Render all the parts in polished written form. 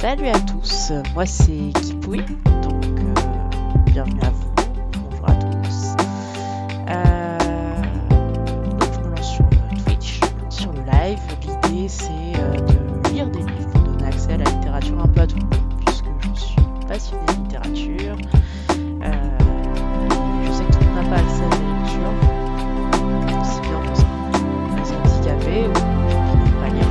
Salut à tous, moi c'est Kipouille, donc bienvenue à vous, bonjour à tous. Donc je me lance sur Twitch, sur le live. L'idée c'est de lire des livres pour donner accès à la littérature un peu à tout le monde, puisque je suis passionnée de littérature. Je sais que tout le monde n'a pas accès à la lecture, aussi bien pour les handicapés ou les gens qui n'aiment pas lire.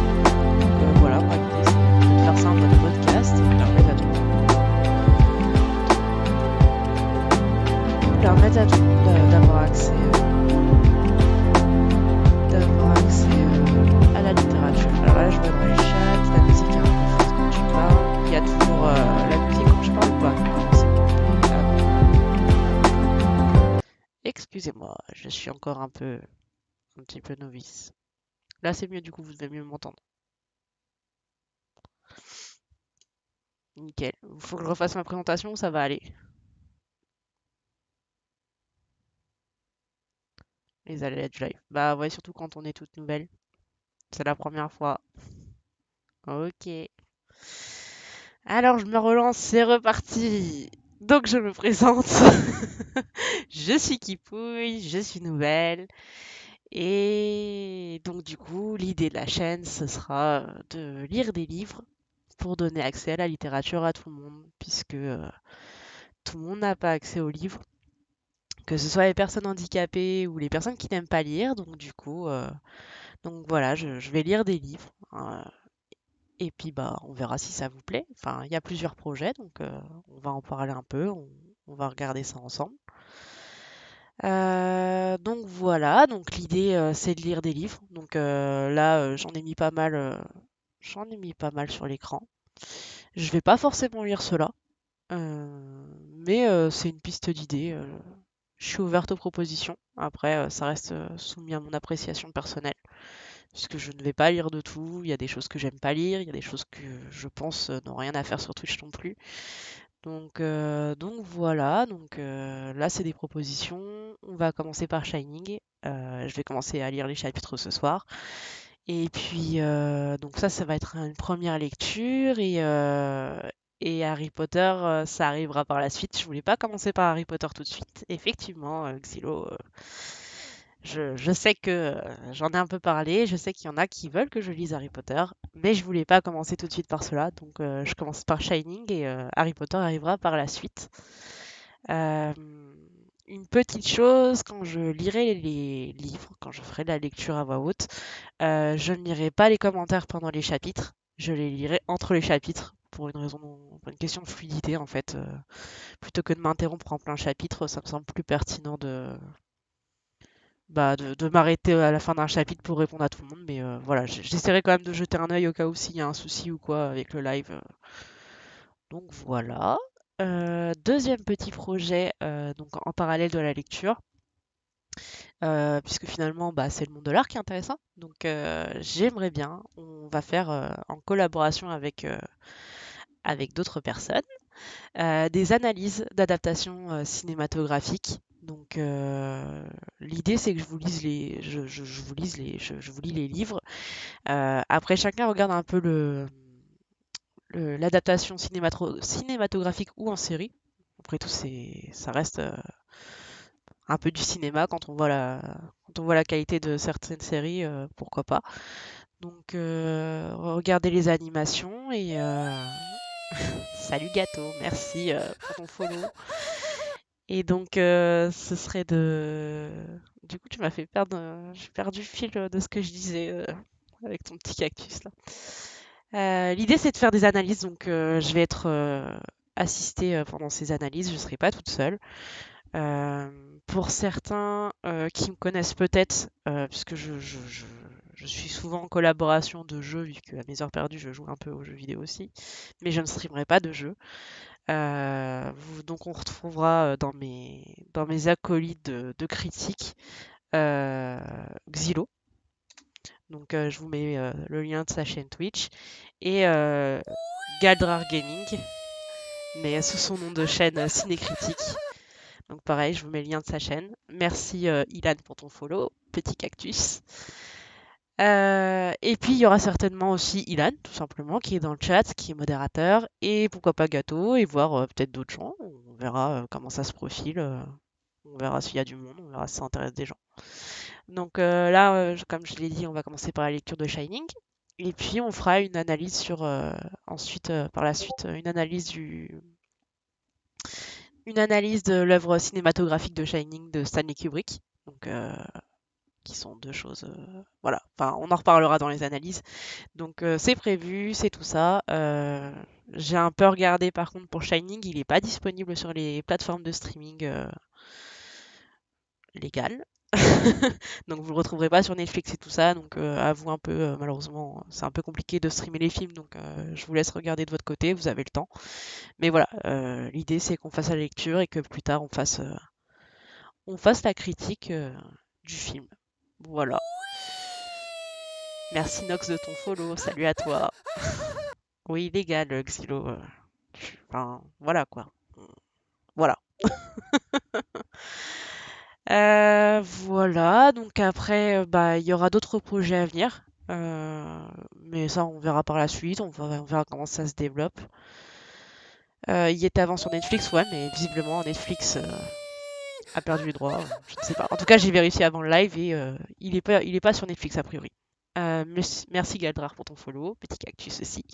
Donc voilà, moi l'idée c'est de faire ça en mode podcast et permettre à tout le monde d'avoir accès à la littérature. Alors là, je vois dans les chats, la musique est un peu forte quand tu parles. Il y a toujours la musique quand je parle ou pas? Excusez-moi, je suis encore un petit peu novice. Là, c'est mieux, du coup, vous devez mieux m'entendre. Nickel. Faut que je refasse ma présentation ou ça va aller? Les aléas du live. Bah ouais, surtout quand on est toute nouvelle. C'est la première fois. Ok. Alors, je me relance, c'est reparti. Donc, je me présente. Je suis Kipouille, je suis nouvelle. Et donc, du coup, l'idée de la chaîne, ce sera de lire des livres pour donner accès à la littérature à tout le monde, puisque tout le monde n'a pas accès aux livres, que ce soit les personnes handicapées ou les personnes qui n'aiment pas lire. Donc, du coup, donc voilà, je vais lire des livres. Et puis bah on verra si ça vous plaît. Enfin, il y a plusieurs projets, donc on va en parler un peu, on va regarder ça ensemble. Donc voilà, donc l'idée c'est de lire des livres. Donc là j'en ai mis pas mal sur l'écran. Je vais pas forcément lire cela, mais c'est une piste d'idée. Je suis ouverte aux propositions. Après, ça reste soumis à mon appréciation personnelle, puisque je ne vais pas lire de tout. Il y a des choses que j'aime pas lire, il y a des choses que je pense n'ont rien à faire sur Twitch non plus. Donc voilà, donc là c'est des propositions. On va commencer par Shining. Je vais commencer à lire les chapitres ce soir. Et puis donc ça va être une première lecture et Harry Potter, ça arrivera par la suite. Je voulais pas commencer par Harry Potter tout de suite. Effectivement, Xylo, je sais que j'en ai un peu parlé, je sais qu'il y en a qui veulent que je lise Harry Potter, mais je voulais pas commencer tout de suite par cela, donc je commence par Shining et Harry Potter arrivera par la suite. Euh, une petite chose, quand je lirai les livres, quand je ferai la lecture à voix haute, je ne lirai pas les commentaires pendant les chapitres, je les lirai entre les chapitres pour pour une question de fluidité en fait. Plutôt que de m'interrompre en plein chapitre, ça me semble plus pertinent de m'arrêter à la fin d'un chapitre pour répondre à tout le monde. Mais voilà, j'essaierai quand même de jeter un œil au cas où s'il y a un souci ou quoi avec le live. Donc voilà. Deuxième petit projet, donc en parallèle de la lecture, puisque finalement bah, c'est le monde de l'art qui est intéressant. Donc j'aimerais bien, on va faire en collaboration avec d'autres personnes, des analyses d'adaptations cinématographiques. Donc l'idée c'est que je vous lise je vous lis les livres. Après chacun regarde un peu l'adaptation cinématographique ou en série. Après tout ça reste un peu du cinéma quand on voit la qualité de certaines séries, pourquoi pas. Donc regardez les animations et salut gâteau, merci pour ton follow. Et donc, ce serait de... Du coup, tu m'as fait perdre... J'ai perdu le fil de ce que je disais avec ton petit cactus là. L'idée, c'est de faire des analyses, donc je vais être assistée pendant ces analyses, je ne serai pas toute seule. Pour certains qui me connaissent peut-être, puisque je suis souvent en collaboration de jeux, vu qu'à mes heures perdues, je joue un peu aux jeux vidéo aussi, mais je ne streamerai pas de jeux. Donc on retrouvera dans mes acolytes de critiques Xylo. Donc je vous mets le lien de sa chaîne Twitch. Et Galdrar Gaming, mais sous son nom de chaîne Cinécritique. Donc pareil, je vous mets le lien de sa chaîne. Merci Ilan pour ton follow, petit cactus. Et puis il y aura certainement aussi Ilan, tout simplement, qui est dans le chat, qui est modérateur, et pourquoi pas Gâteau, et voir peut-être d'autres gens. On verra comment ça se profile. On verra s'il y a du monde, on verra si ça intéresse des gens. Donc là, comme je l'ai dit, on va commencer par la lecture de Shining. Et puis on fera une analyse sur ensuite par la suite une analyse de l'œuvre cinématographique de Shining de Stanley Kubrick. Donc qui sont deux choses voilà, enfin on en reparlera dans les analyses. Donc c'est prévu, c'est tout ça. J'ai un peu regardé par contre pour Shining, il n'est pas disponible sur les plateformes de streaming légales. Donc vous le retrouverez pas sur Netflix et tout ça, donc à vous un peu, malheureusement, c'est un peu compliqué de streamer les films, donc je vous laisse regarder de votre côté, vous avez le temps. Mais voilà, l'idée c'est qu'on fasse la lecture et que plus tard on fasse la critique du film. Voilà. Merci Nox de ton follow, salut à toi. Oui, légal, Xylo. Enfin, voilà quoi. Voilà. Voilà, donc après, bah, il y aura d'autres projets à venir. Mais ça, on verra par la suite, on verra comment ça se développe. Il était avant sur Netflix, ouais, mais visiblement Netflix a perdu les droits, je ne sais pas. En tout cas, j'ai vérifié avant le live et il est pas sur Netflix a priori. Merci Galdrar pour ton follow, petit cactus aussi.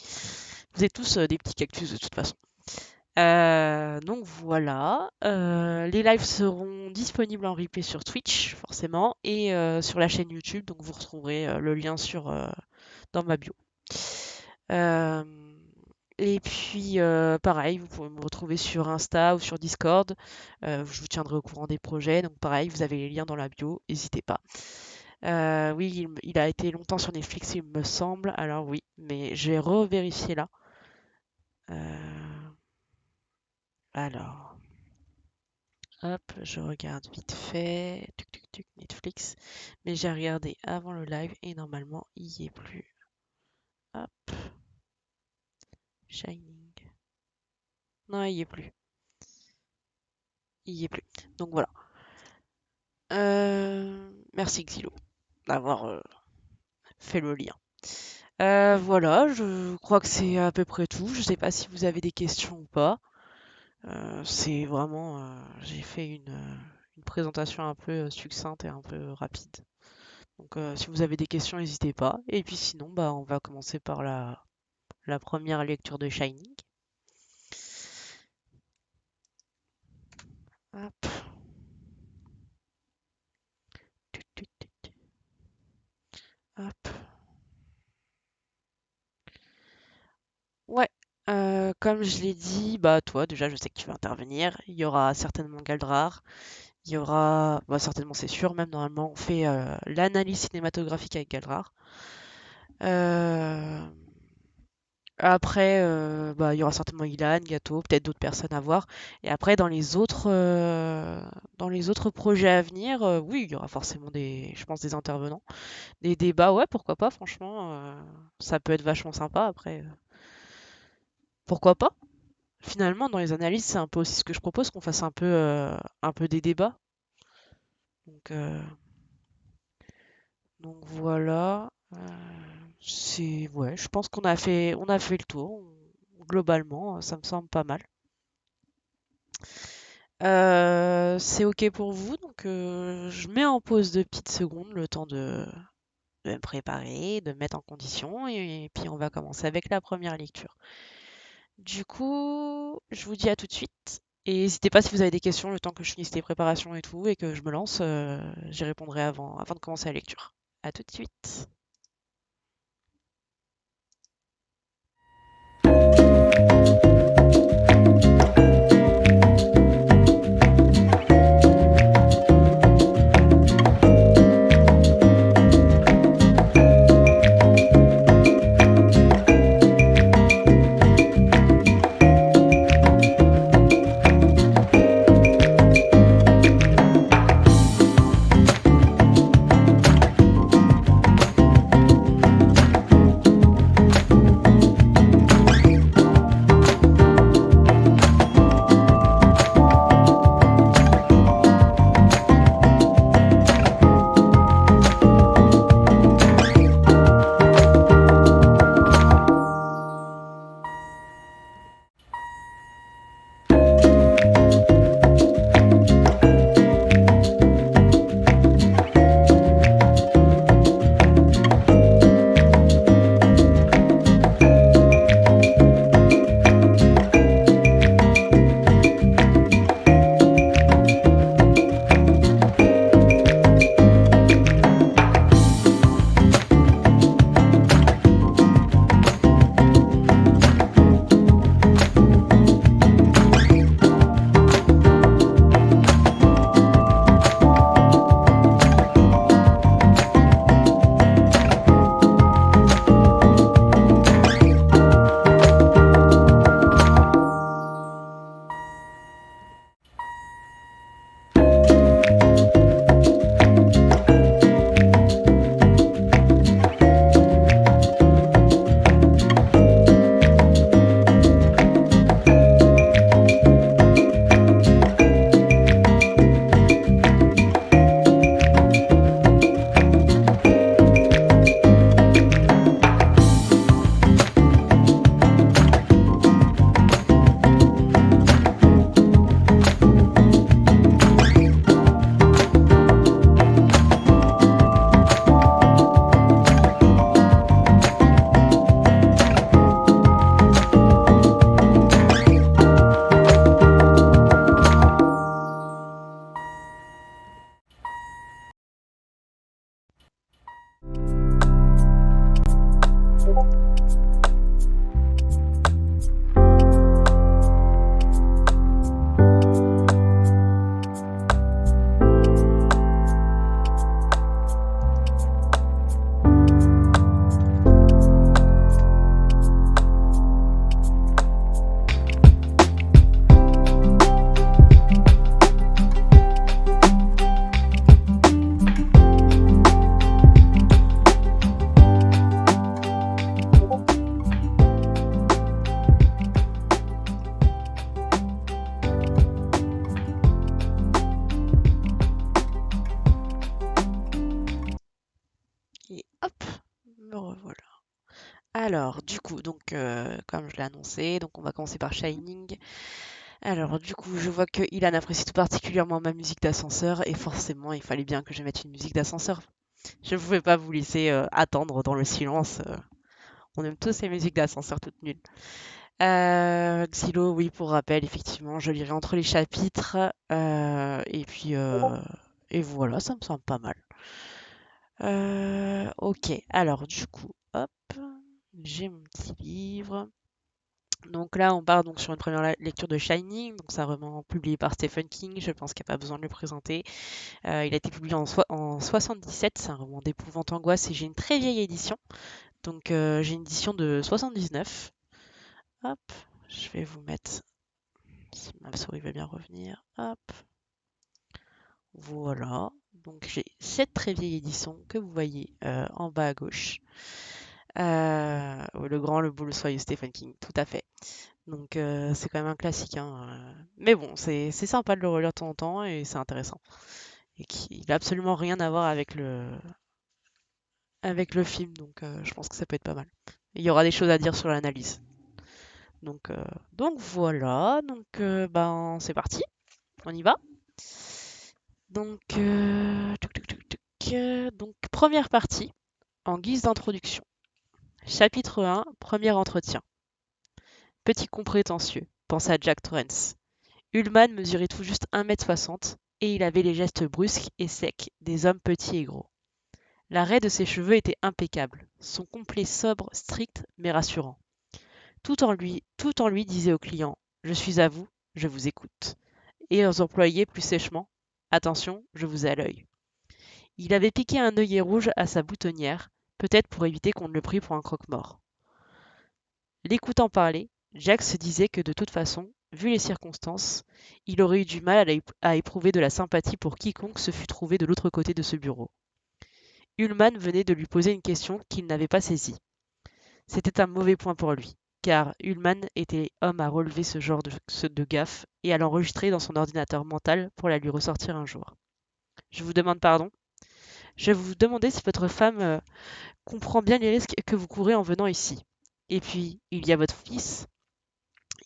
Vous êtes tous des petits cactus de toute façon. Donc voilà, les lives seront disponibles en replay sur Twitch forcément et sur la chaîne YouTube, donc vous retrouverez le lien dans ma bio. Et puis pareil, vous pouvez me retrouver sur Insta ou sur Discord. Je vous tiendrai au courant des projets, donc pareil, vous avez les liens dans la bio, n'hésitez pas. Oui, il a été longtemps sur Netflix, il me semble. Alors oui, mais je vais revérifier là. Alors, hop, je regarde vite fait. Tuc, tuc, tuc, Netflix. Mais j'ai regardé avant le live et normalement, il y est plus. Hop, Shining. Non, il y est plus. Il y est plus. Donc voilà. Merci Xylo d'avoir fait le lien. Voilà, je crois que c'est à peu près tout. Je sais pas si vous avez des questions ou pas. C'est vraiment, j'ai fait une présentation un peu succincte et un peu rapide. Donc si vous avez des questions, n'hésitez pas. Et puis sinon, bah, on va commencer par la première lecture de Shining. Hop. Hop. Ouais, comme je l'ai dit, bah toi déjà je sais que tu vas intervenir. Il y aura certainement Galdrar. Il y aura, bah, certainement c'est sûr, même normalement on fait l'analyse cinématographique avec Galdrar. Euh, Après, bah, il y aura certainement Ilan, Gâteau, peut-être d'autres personnes à voir. Et après, dans les autres projets à venir, oui, il y aura forcément je pense, des intervenants. Des débats, ouais, pourquoi pas, franchement, ça peut être vachement sympa. Après, pourquoi pas? Finalement, dans les analyses, c'est un peu aussi ce que je propose, qu'on fasse un peu des débats. Donc, euh, donc voilà. Ouais, je pense on a fait le tour. Globalement, ça me semble pas mal. C'est OK pour vous, donc je mets en pause de petites secondes, le temps de me préparer, de me mettre en condition et puis on va commencer avec la première lecture. Du coup, je vous dis à tout de suite et n'hésitez pas si vous avez des questions le temps que je finisse les préparations et tout et que je me lance, j'y répondrai avant de commencer la lecture. À tout de suite. Alors, du coup, donc, comme je l'ai annoncé, donc on va commencer par Shining. Alors, du coup, je vois que Ilan apprécie tout particulièrement ma musique d'ascenseur et forcément, il fallait bien que je mette une musique d'ascenseur. Je ne pouvais pas vous laisser attendre dans le silence. On aime tous ces musiques d'ascenseur toutes nulles. Xylo, oui, pour rappel, effectivement, je lirai entre les chapitres. Et puis, et voilà, ça me semble pas mal. Ok, alors du coup, hop, j'ai mon petit livre. Donc là, on part donc sur une première lecture de Shining, donc ça vraiment publié par Stephen King, je pense qu'il n'y a pas besoin de le présenter. Il a été publié en 77, c'est un roman d'épouvante angoisse et j'ai une très vieille édition, donc j'ai une édition de 79. Hop, je vais vous mettre, si ma souris va bien revenir, hop, voilà. Donc j'ai cette très vieille édition que vous voyez en bas à gauche. Le grand, le beau, le soyeux Stephen King, tout à fait. Donc c'est quand même un classique, hein. Mais bon, c'est sympa de le relire de temps en temps et c'est intéressant. Et qui n'a absolument rien à voir avec le film, donc je pense que ça peut être pas mal. Il y aura des choses à dire sur l'analyse. Donc, euh, donc voilà, donc ben c'est parti, on y va. Donc, donc première partie, en guise d'introduction. Chapitre 1, premier entretien. Petit con prétentieux, pensa Jack Torrance. Ullman mesurait tout juste 1,60 m et il avait les gestes brusques et secs des hommes petits et gros. L'arrêt de ses cheveux était impeccable, son complet sobre, strict mais rassurant. Tout en lui disait aux clients « Je suis à vous, je vous écoute » et aux employés plus sèchement « Attention, je vous ai à l'œil ». Il avait piqué un œillet rouge à sa boutonnière, peut-être pour éviter qu'on ne le prît pour un croque-mort. L'écoutant parler, Jack se disait que de toute façon, vu les circonstances, il aurait eu du mal à éprouver de la sympathie pour quiconque se fût trouvé de l'autre côté de ce bureau. Ullman venait de lui poser une question qu'il n'avait pas saisie. C'était un mauvais point pour lui, car Ullman était homme à relever ce genre de gaffe et à l'enregistrer dans son ordinateur mental pour la lui ressortir un jour. Je vous demande pardon. Je vais vous demander si votre femme comprend bien les risques que vous courez en venant ici. Et puis, il y a votre fils.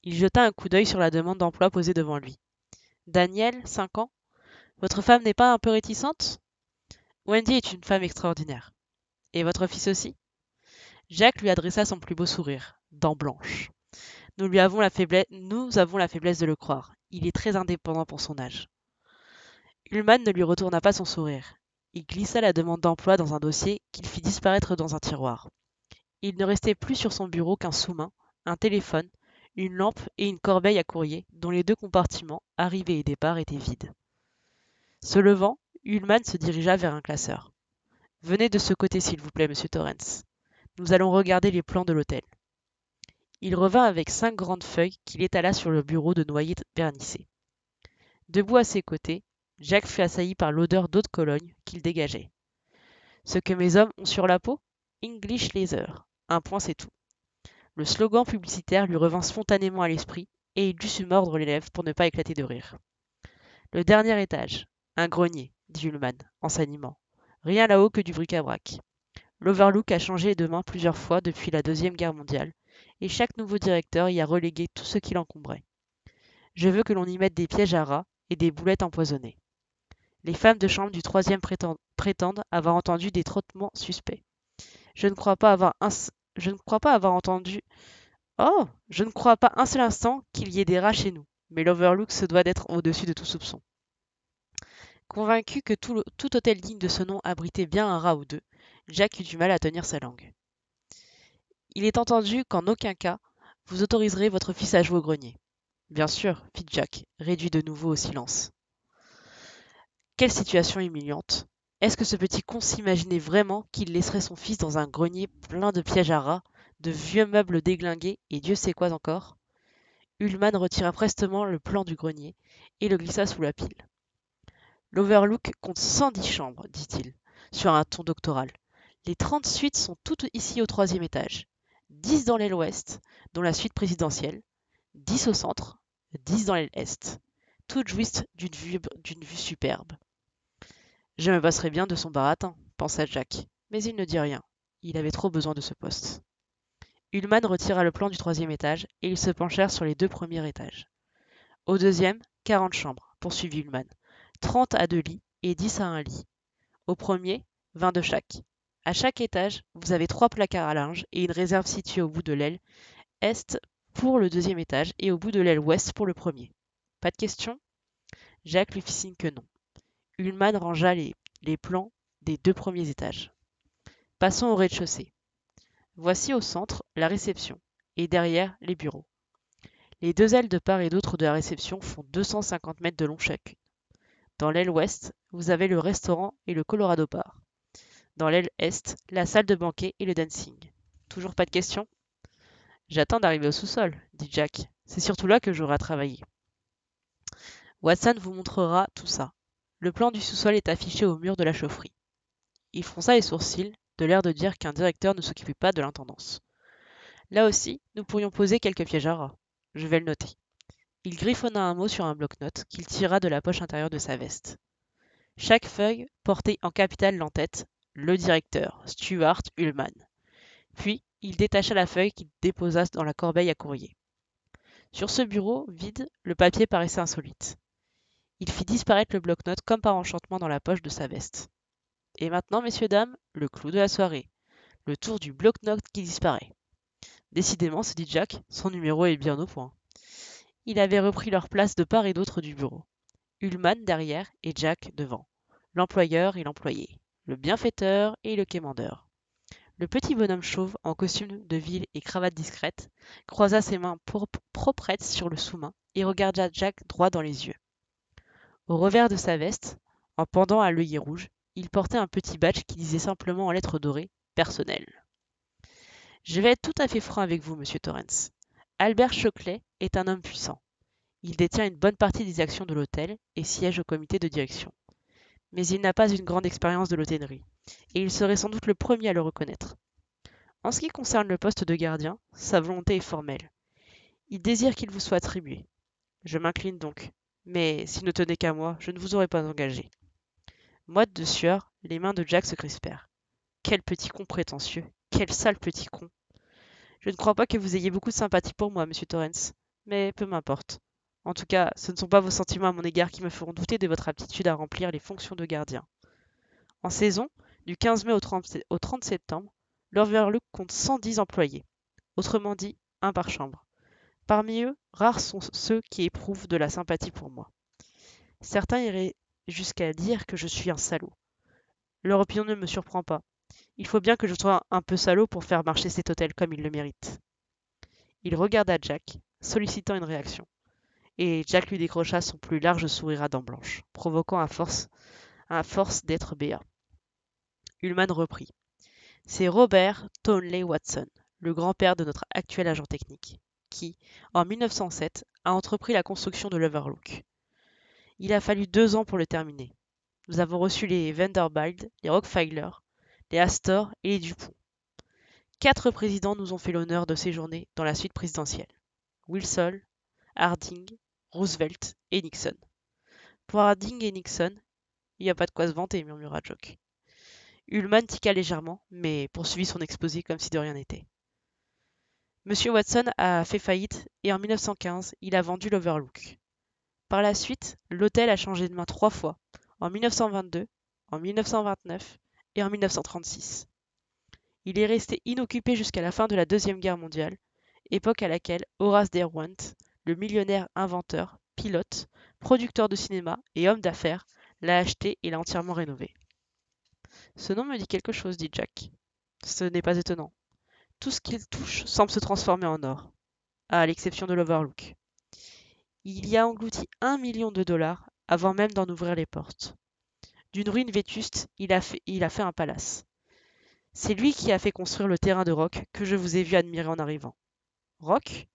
Il jeta un coup d'œil sur la demande d'emploi posée devant lui. Daniel, 5 ans. Votre femme n'est pas un peu réticente? Wendy est une femme extraordinaire. Et votre fils aussi? Jacques lui adressa son plus beau sourire, dents blanches. Nous avons la faiblesse de le croire. Il est très indépendant pour son âge. Ullman ne lui retourna pas son sourire. Il glissa la demande d'emploi dans un dossier qu'il fit disparaître dans un tiroir. Il ne restait plus sur son bureau qu'un sous-main, un téléphone, une lampe et une corbeille à courrier dont les deux compartiments, arrivée et départ, étaient vides. Se levant, Ullman se dirigea vers un classeur. Venez de ce côté, s'il vous plaît, monsieur Torrance. Nous allons regarder les plans de l'hôtel. Il revint avec 5 grandes feuilles qu'il étala sur le bureau de noyer vernissé. Debout à ses côtés, Jack fut assailli par l'odeur d'eau de Cologne qu'il dégageait. Ce que mes hommes ont sur la peau? English Leather. Un point, c'est tout. Le slogan publicitaire lui revint spontanément à l'esprit et il dut se mordre les lèvres pour ne pas éclater de rire. Le dernier étage. Un grenier, dit Ullman, en s'animant. Rien là-haut que du bric-à-brac. L'Overlook a changé de main plusieurs fois depuis la Deuxième Guerre mondiale, et chaque nouveau directeur y a relégué tout ce qui l'encombrait. Je veux que l'on y mette des pièges à rats et des boulettes empoisonnées. Les femmes de chambre du troisième prétendent avoir entendu des trottements suspects. Je ne crois pas avoir entendu... Oh! Je ne crois pas un seul instant qu'il y ait des rats chez nous, mais l'Overlook se doit d'être au-dessus de tout soupçon. Convaincu que tout hôtel digne de ce nom abritait bien un rat ou deux, Jack eut du mal à tenir sa langue. Il est entendu qu'en aucun cas, vous autoriserez votre fils à jouer au grenier. Bien sûr, fit Jack, réduit de nouveau au silence. Quelle situation humiliante! Est-ce que ce petit con s'imaginait vraiment qu'il laisserait son fils dans un grenier plein de pièges à rats, de vieux meubles déglingués et Dieu sait quoi encore? Ullman retira prestement le plan du grenier et le glissa sous la pile. L'Overlook compte 110 chambres, dit-il, sur un ton doctoral. Les 30 suites sont toutes ici au troisième étage. 10 dans l'aile ouest, dont la suite présidentielle, 10 au centre, 10 dans l'aile est. Toutes jouissent d'une vue superbe. Je me passerai bien de son baratin, pensa Jack, mais il ne dit rien. Il avait trop besoin de ce poste. Ullman retira le plan du troisième étage et ils se penchèrent sur les 2 premiers étages. Au deuxième, 40 chambres, poursuivit Ullman. 30 à 2 lits et 10 à un lit. Au premier, 20 de chaque. À chaque étage, vous avez 3 placards à linge et une réserve située au bout de l'aile est pour le deuxième étage et au bout de l'aile ouest pour le premier. Pas de questions? Jack lui fit signe que non. Ullman rangea les plans des 2 premiers étages. Passons au rez-de-chaussée. Voici au centre la réception et derrière les bureaux. Les 2 ailes de part et d'autre de la réception font 250 mètres de long chacune. Dans l'aile ouest, vous avez le restaurant et le Colorado Bar. Dans l'aile est, la salle de banquet et le dancing. Toujours pas de questions? J'attends d'arriver au sous-sol, dit Jack. C'est surtout là que j'aurai à travailler. Watson vous montrera tout ça. Le plan du sous-sol est affiché au mur de la chaufferie. Il fronça les sourcils, de l'air de dire qu'un directeur ne s'occupait pas de l'intendance. Là aussi, nous pourrions poser quelques pièges à rats. Je vais le noter. Il griffonna un mot sur un bloc-notes qu'il tira de la poche intérieure de sa veste. Chaque feuille portait en capitale l'entête le directeur, Stuart Ullman. Puis, il détacha la feuille qu'il déposa dans la corbeille à courrier. Sur ce bureau vide, le papier paraissait insolite. Il fit disparaître le bloc-notes comme par enchantement dans la poche de sa veste. Et maintenant, messieurs, dames, le clou de la soirée. Le tour du bloc-notes qui disparaît. Décidément, se dit Jack, son numéro est bien au point. Il avait repris leur place de part et d'autre du bureau. Ullman derrière et Jack devant. L'employeur et l'employé. Le bienfaiteur et le quémandeur. Le petit bonhomme chauve, en costume de ville et cravate discrète, croisa ses mains proprettes sur le sous-main et regarda Jack droit dans les yeux. Au revers de sa veste, en pendant à l'œillet rouge, il portait un petit badge qui disait simplement en lettres dorées « Personnel ». Je vais être tout à fait franc avec vous, monsieur Torrance. Albert Shockley est un homme puissant. Il détient une bonne partie des actions de l'hôtel et siège au comité de direction. Mais il n'a pas une grande expérience de l'hôtellerie, et il serait sans doute le premier à le reconnaître. En ce qui concerne le poste de gardien, sa volonté est formelle. Il désire qu'il vous soit attribué. Je m'incline donc, mais s'il ne tenait qu'à moi, je ne vous aurais pas engagé. Moite de sueur, les mains de Jack se crispèrent. Quel petit con prétentieux, quel sale petit con. Je ne crois pas que vous ayez beaucoup de sympathie pour moi, monsieur Torrance, mais peu m'importe. En tout cas, ce ne sont pas vos sentiments à mon égard qui me feront douter de votre aptitude à remplir les fonctions de gardien. En saison, du 15 mai au 30 septembre, l'Overlook compte 110 employés, autrement dit, un par chambre. Parmi eux, rares sont ceux qui éprouvent de la sympathie pour moi. Certains iraient jusqu'à dire que je suis un salaud. Leur opinion ne me surprend pas. Il faut bien que je sois un peu salaud pour faire marcher cet hôtel comme il le mérite. Il regarda Jack, sollicitant une réaction. Et Jack lui décrocha son plus large sourire à dents blanches, provoquant à force d'être béat. Ullman reprit. C'est Robert Townley Watson, le grand-père de notre actuel agent technique, qui, en 1907, a entrepris la construction de l'Overlook. Il a fallu 2 ans pour le terminer. Nous avons reçu les Vanderbilt, les Rockefeller, les Astor et les Dupont. 4 présidents nous ont fait l'honneur de séjourner dans la suite présidentielle. Wilson, Harding, Roosevelt et Nixon. Pour Harding et Nixon, il n'y a pas de quoi se vanter, murmura Jock. Ullman tiqua légèrement, mais poursuivit son exposé comme si de rien n'était. Monsieur Watson a fait faillite et en 1915, il a vendu l'Overlook. Par la suite, l'hôtel a changé de main 3 fois, en 1922, en 1929 et en 1936. Il est resté inoccupé jusqu'à la fin de la Deuxième Guerre mondiale, époque à laquelle Horace Derwent, le millionnaire inventeur, pilote, producteur de cinéma et homme d'affaires, l'a acheté et l'a entièrement rénové. Ce nom me dit quelque chose, dit Jack. Ce n'est pas étonnant. Tout ce qu'il touche semble se transformer en or, à l'exception de l'Overlook. Il y a englouti 1 million de dollars avant même d'en ouvrir les portes. D'une ruine vétuste, il a fait un palace. C'est lui qui a fait construire le terrain de rock que je vous ai vu admirer en arrivant. Rock?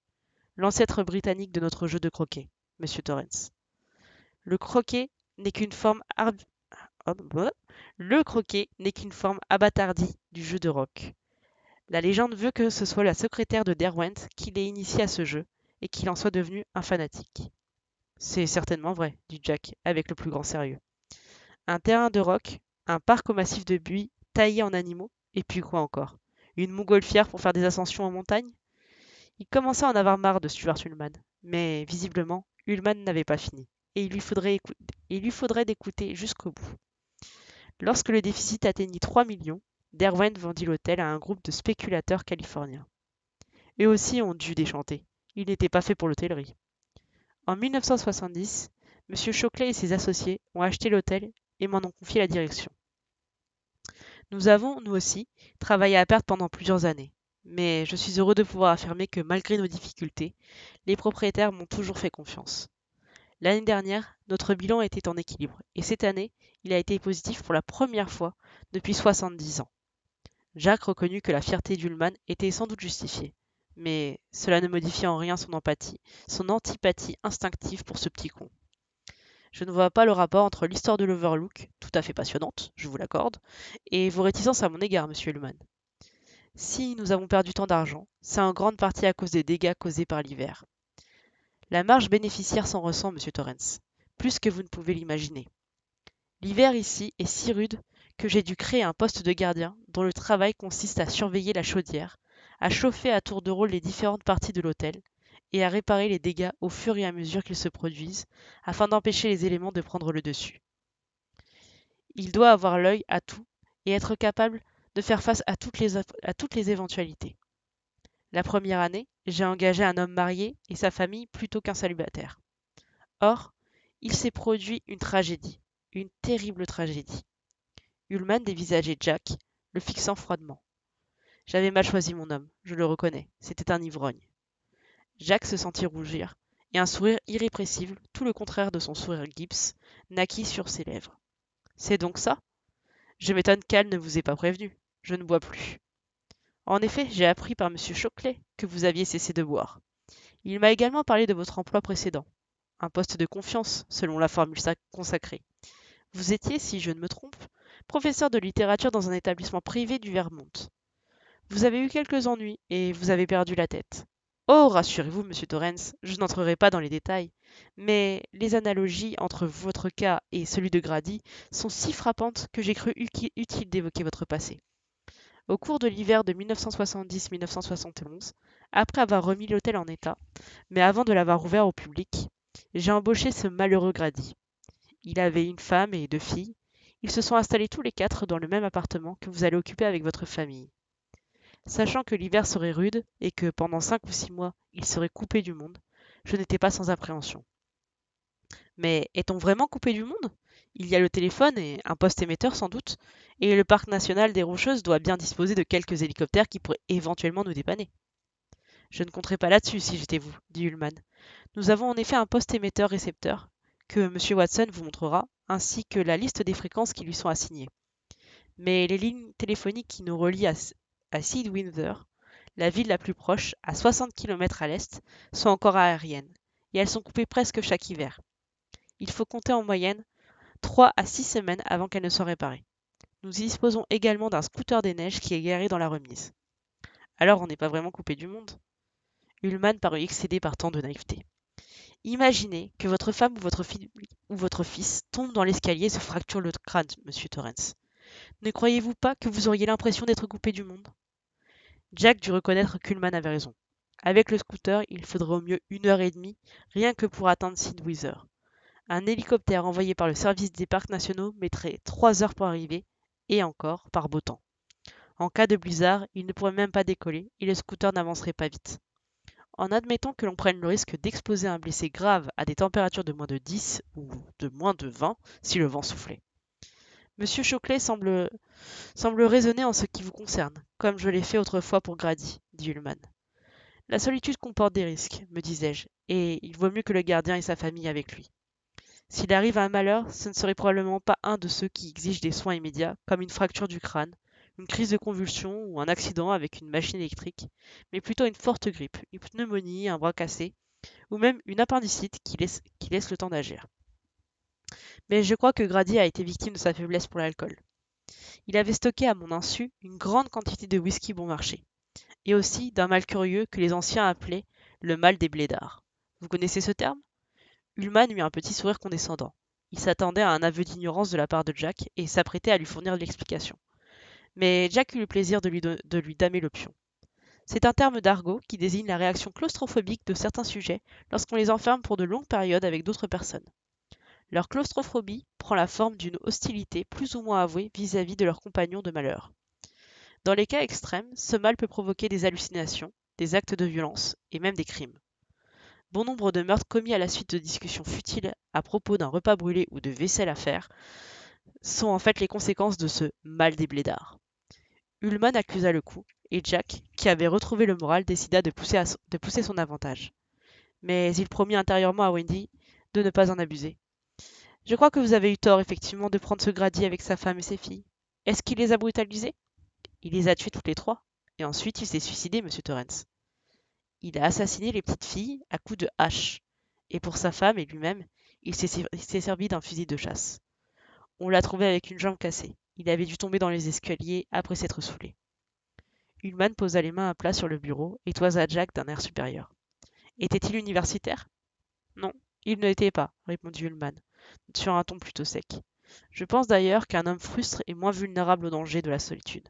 L'ancêtre britannique de notre jeu de croquet, monsieur Torrance. Le croquet n'est qu'une forme abattardie du jeu de rock. La légende veut que ce soit la secrétaire de Derwent qui l'ait initié à ce jeu et qu'il en soit devenu un fanatique. C'est certainement vrai, dit Jack avec le plus grand sérieux. Un terrain de rock, un parc au massif de buis taillé en animaux, et puis quoi encore? Une montgolfière pour faire des ascensions en montagne? Il commençait à en avoir marre de Stuart Ullman, mais visiblement, Ullman n'avait pas fini, et il lui faudrait d'écouter jusqu'au bout. Lorsque le déficit atteignit 3 millions, Derwent vendit l'hôtel à un groupe de spéculateurs californiens. Eux aussi ont dû déchanter. Ils n'étaient pas faits pour l'hôtellerie. En 1970, M. Shockley et ses associés ont acheté l'hôtel et m'en ont confié la direction. Nous avons, nous aussi, travaillé à perte pendant plusieurs années. Mais je suis heureux de pouvoir affirmer que malgré nos difficultés, les propriétaires m'ont toujours fait confiance. L'année dernière, notre bilan était en équilibre et cette année, il a été positif pour la première fois depuis 70 ans. Jacques reconnut que la fierté d'Ullman était sans doute justifiée, mais cela ne modifiait en rien son empathie, son antipathie instinctive pour ce petit con. Je ne vois pas le rapport entre l'histoire de l'Overlook, tout à fait passionnante, je vous l'accorde, et vos réticences à mon égard, monsieur Ullman. Si nous avons perdu tant d'argent, c'est en grande partie à cause des dégâts causés par l'hiver. La marge bénéficiaire s'en ressent, monsieur Torrens, plus que vous ne pouvez l'imaginer. L'hiver ici est si rude que j'ai dû créer un poste de gardien dont le travail consiste à surveiller la chaudière, à chauffer à tour de rôle les différentes parties de l'hôtel et à réparer les dégâts au fur et à mesure qu'ils se produisent afin d'empêcher les éléments de prendre le dessus. Il doit avoir l'œil à tout et être capable de faire face à toutes les éventualités. La première année, j'ai engagé un homme marié et sa famille plutôt qu'un célibataire. Or, il s'est produit une tragédie, une terrible tragédie. Ullman dévisageait Jack, le fixant froidement. J'avais mal choisi mon homme, je le reconnais, c'était un ivrogne. Jack se sentit rougir, et un sourire irrépressible, tout le contraire de son sourire Gibbs, naquit sur ses lèvres. C'est donc ça? Je m'étonne qu'Al ne vous ait pas prévenu. Je ne bois plus. En effet, j'ai appris par M. Shockley que vous aviez cessé de boire. Il m'a également parlé de votre emploi précédent, un poste de confiance, selon la formule consacrée. Vous étiez, si je ne me trompe, professeur de littérature dans un établissement privé du Vermont. Vous avez eu quelques ennuis et vous avez perdu la tête. Oh, rassurez-vous, monsieur Torrens, je n'entrerai pas dans les détails, mais les analogies entre votre cas et celui de Grady sont si frappantes que j'ai cru utile d'évoquer votre passé. Au cours de l'hiver de 1970-1971, après avoir remis l'hôtel en état, mais avant de l'avoir ouvert au public, j'ai embauché ce malheureux Grady. Il avait une femme et 2 filles. Ils se sont installés tous les 4 dans le même appartement que vous allez occuper avec votre famille. Sachant que l'hiver serait rude et que pendant 5 ou 6 mois, ils seraient coupés du monde, je n'étais pas sans appréhension. Mais est-on vraiment coupé du monde? Il y a le téléphone et un poste émetteur sans doute, et le parc national des Rocheuses doit bien disposer de quelques hélicoptères qui pourraient éventuellement nous dépanner. Je ne compterai pas là-dessus si j'étais vous, dit Ullman. Nous avons en effet un poste émetteur-récepteur, que M. Watson vous montrera, ainsi que la liste des fréquences qui lui sont assignées. Mais les lignes téléphoniques qui nous relient à Seedwinter, la ville la plus proche, à 60 km à l'est, sont encore aériennes, et elles sont coupées presque chaque hiver. Il faut compter en moyenne 3 à 6 semaines avant qu'elles ne soient réparées. Nous disposons également d'un scooter des neiges qui est garé dans la remise. Alors on n'est pas vraiment coupé du monde. Ullman parut excédé par tant de naïveté. Imaginez que votre femme ou votre fils tombe dans l'escalier et se fracture le crâne, monsieur Torrens. Ne croyez-vous pas que vous auriez l'impression d'être coupé du monde? Jack dut reconnaître qu'Ullman avait raison. Avec le scooter, il faudrait au mieux 1 heure et demie, rien que pour atteindre Seedwither. Un hélicoptère envoyé par le service des parcs nationaux mettrait 3 heures pour arriver, et encore, par beau temps. En cas de blizzard, il ne pourrait même pas décoller, et le scooter n'avancerait pas vite. En admettant que l'on prenne le risque d'exposer un blessé grave à des températures de moins de 10 ou de moins de 20 si le vent soufflait. Monsieur Shockley semble raisonner en ce qui vous concerne, comme je l'ai fait autrefois pour Grady, dit Ullman. La solitude comporte des risques, me disais-je, et il vaut mieux que le gardien ait sa famille avec lui. S'il arrive un malheur, ce ne serait probablement pas un de ceux qui exigent des soins immédiats, comme une fracture du crâne, une crise de convulsion ou un accident avec une machine électrique, mais plutôt une forte grippe, une pneumonie, un bras cassé, ou même une appendicite qui laisse le temps d'agir. Mais je crois que Grady a été victime de sa faiblesse pour l'alcool. Il avait stocké à mon insu une grande quantité de whisky bon marché, et aussi d'un mal curieux que les anciens appelaient le mal des blédards. Vous connaissez ce terme? Ullman eut un petit sourire condescendant. Il s'attendait à un aveu d'ignorance de la part de Jack et s'apprêtait à lui fournir l'explication. mais Jack eut le plaisir de lui damer l'option. C'est un terme d'argot qui désigne la réaction claustrophobique de certains sujets lorsqu'on les enferme pour de longues périodes avec d'autres personnes. Leur claustrophobie prend la forme d'une hostilité plus ou moins avouée vis-à-vis de leurs compagnons de malheur. Dans les cas extrêmes, ce mal peut provoquer des hallucinations, des actes de violence et même des crimes. Bon nombre de meurtres commis à la suite de discussions futiles à propos d'un repas brûlé ou de vaisselle à faire sont en fait les conséquences de ce mal des blédards. Ullman accusa le coup, et Jack, qui avait retrouvé le moral, décida de pousser son avantage. Mais il promit intérieurement à Wendy de ne pas en abuser. Je crois que vous avez eu tort, effectivement, de prendre ce Grady avec sa femme et ses filles. Est-ce qu'il les a brutalisés? Il les a tués toutes les trois. Et ensuite, il s'est suicidé, monsieur Torrance. Il a assassiné les petites filles à coups de hache. Et pour sa femme et lui-même, il s'est servi d'un fusil de chasse. On l'a trouvé avec une jambe cassée. Il avait dû tomber dans les escaliers après s'être saoulé. Ullman posa les mains à plat sur le bureau et toisa Jack d'un air supérieur. Était-il universitaire? Non, il ne l'était pas, répondit Ullman, sur un ton plutôt sec. Je pense d'ailleurs qu'un homme frustre est moins vulnérable au danger de la solitude.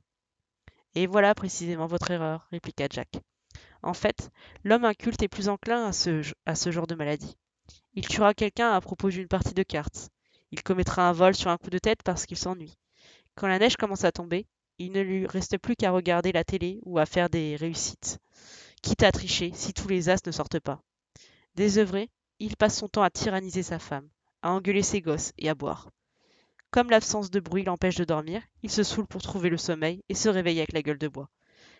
Et voilà précisément votre erreur, répliqua Jack. En fait, l'homme inculte est plus enclin à ce genre de maladie. Il tuera quelqu'un à propos d'une partie de cartes. Il commettra un vol sur un coup de tête parce qu'il s'ennuie. Quand la neige commence à tomber, il ne lui reste plus qu'à regarder la télé ou à faire des réussites, quitte à tricher si tous les as ne sortent pas. Désœuvré, il passe son temps à tyranniser sa femme, à engueuler ses gosses et à boire. Comme l'absence de bruit l'empêche de dormir, il se saoule pour trouver le sommeil et se réveille avec la gueule de bois.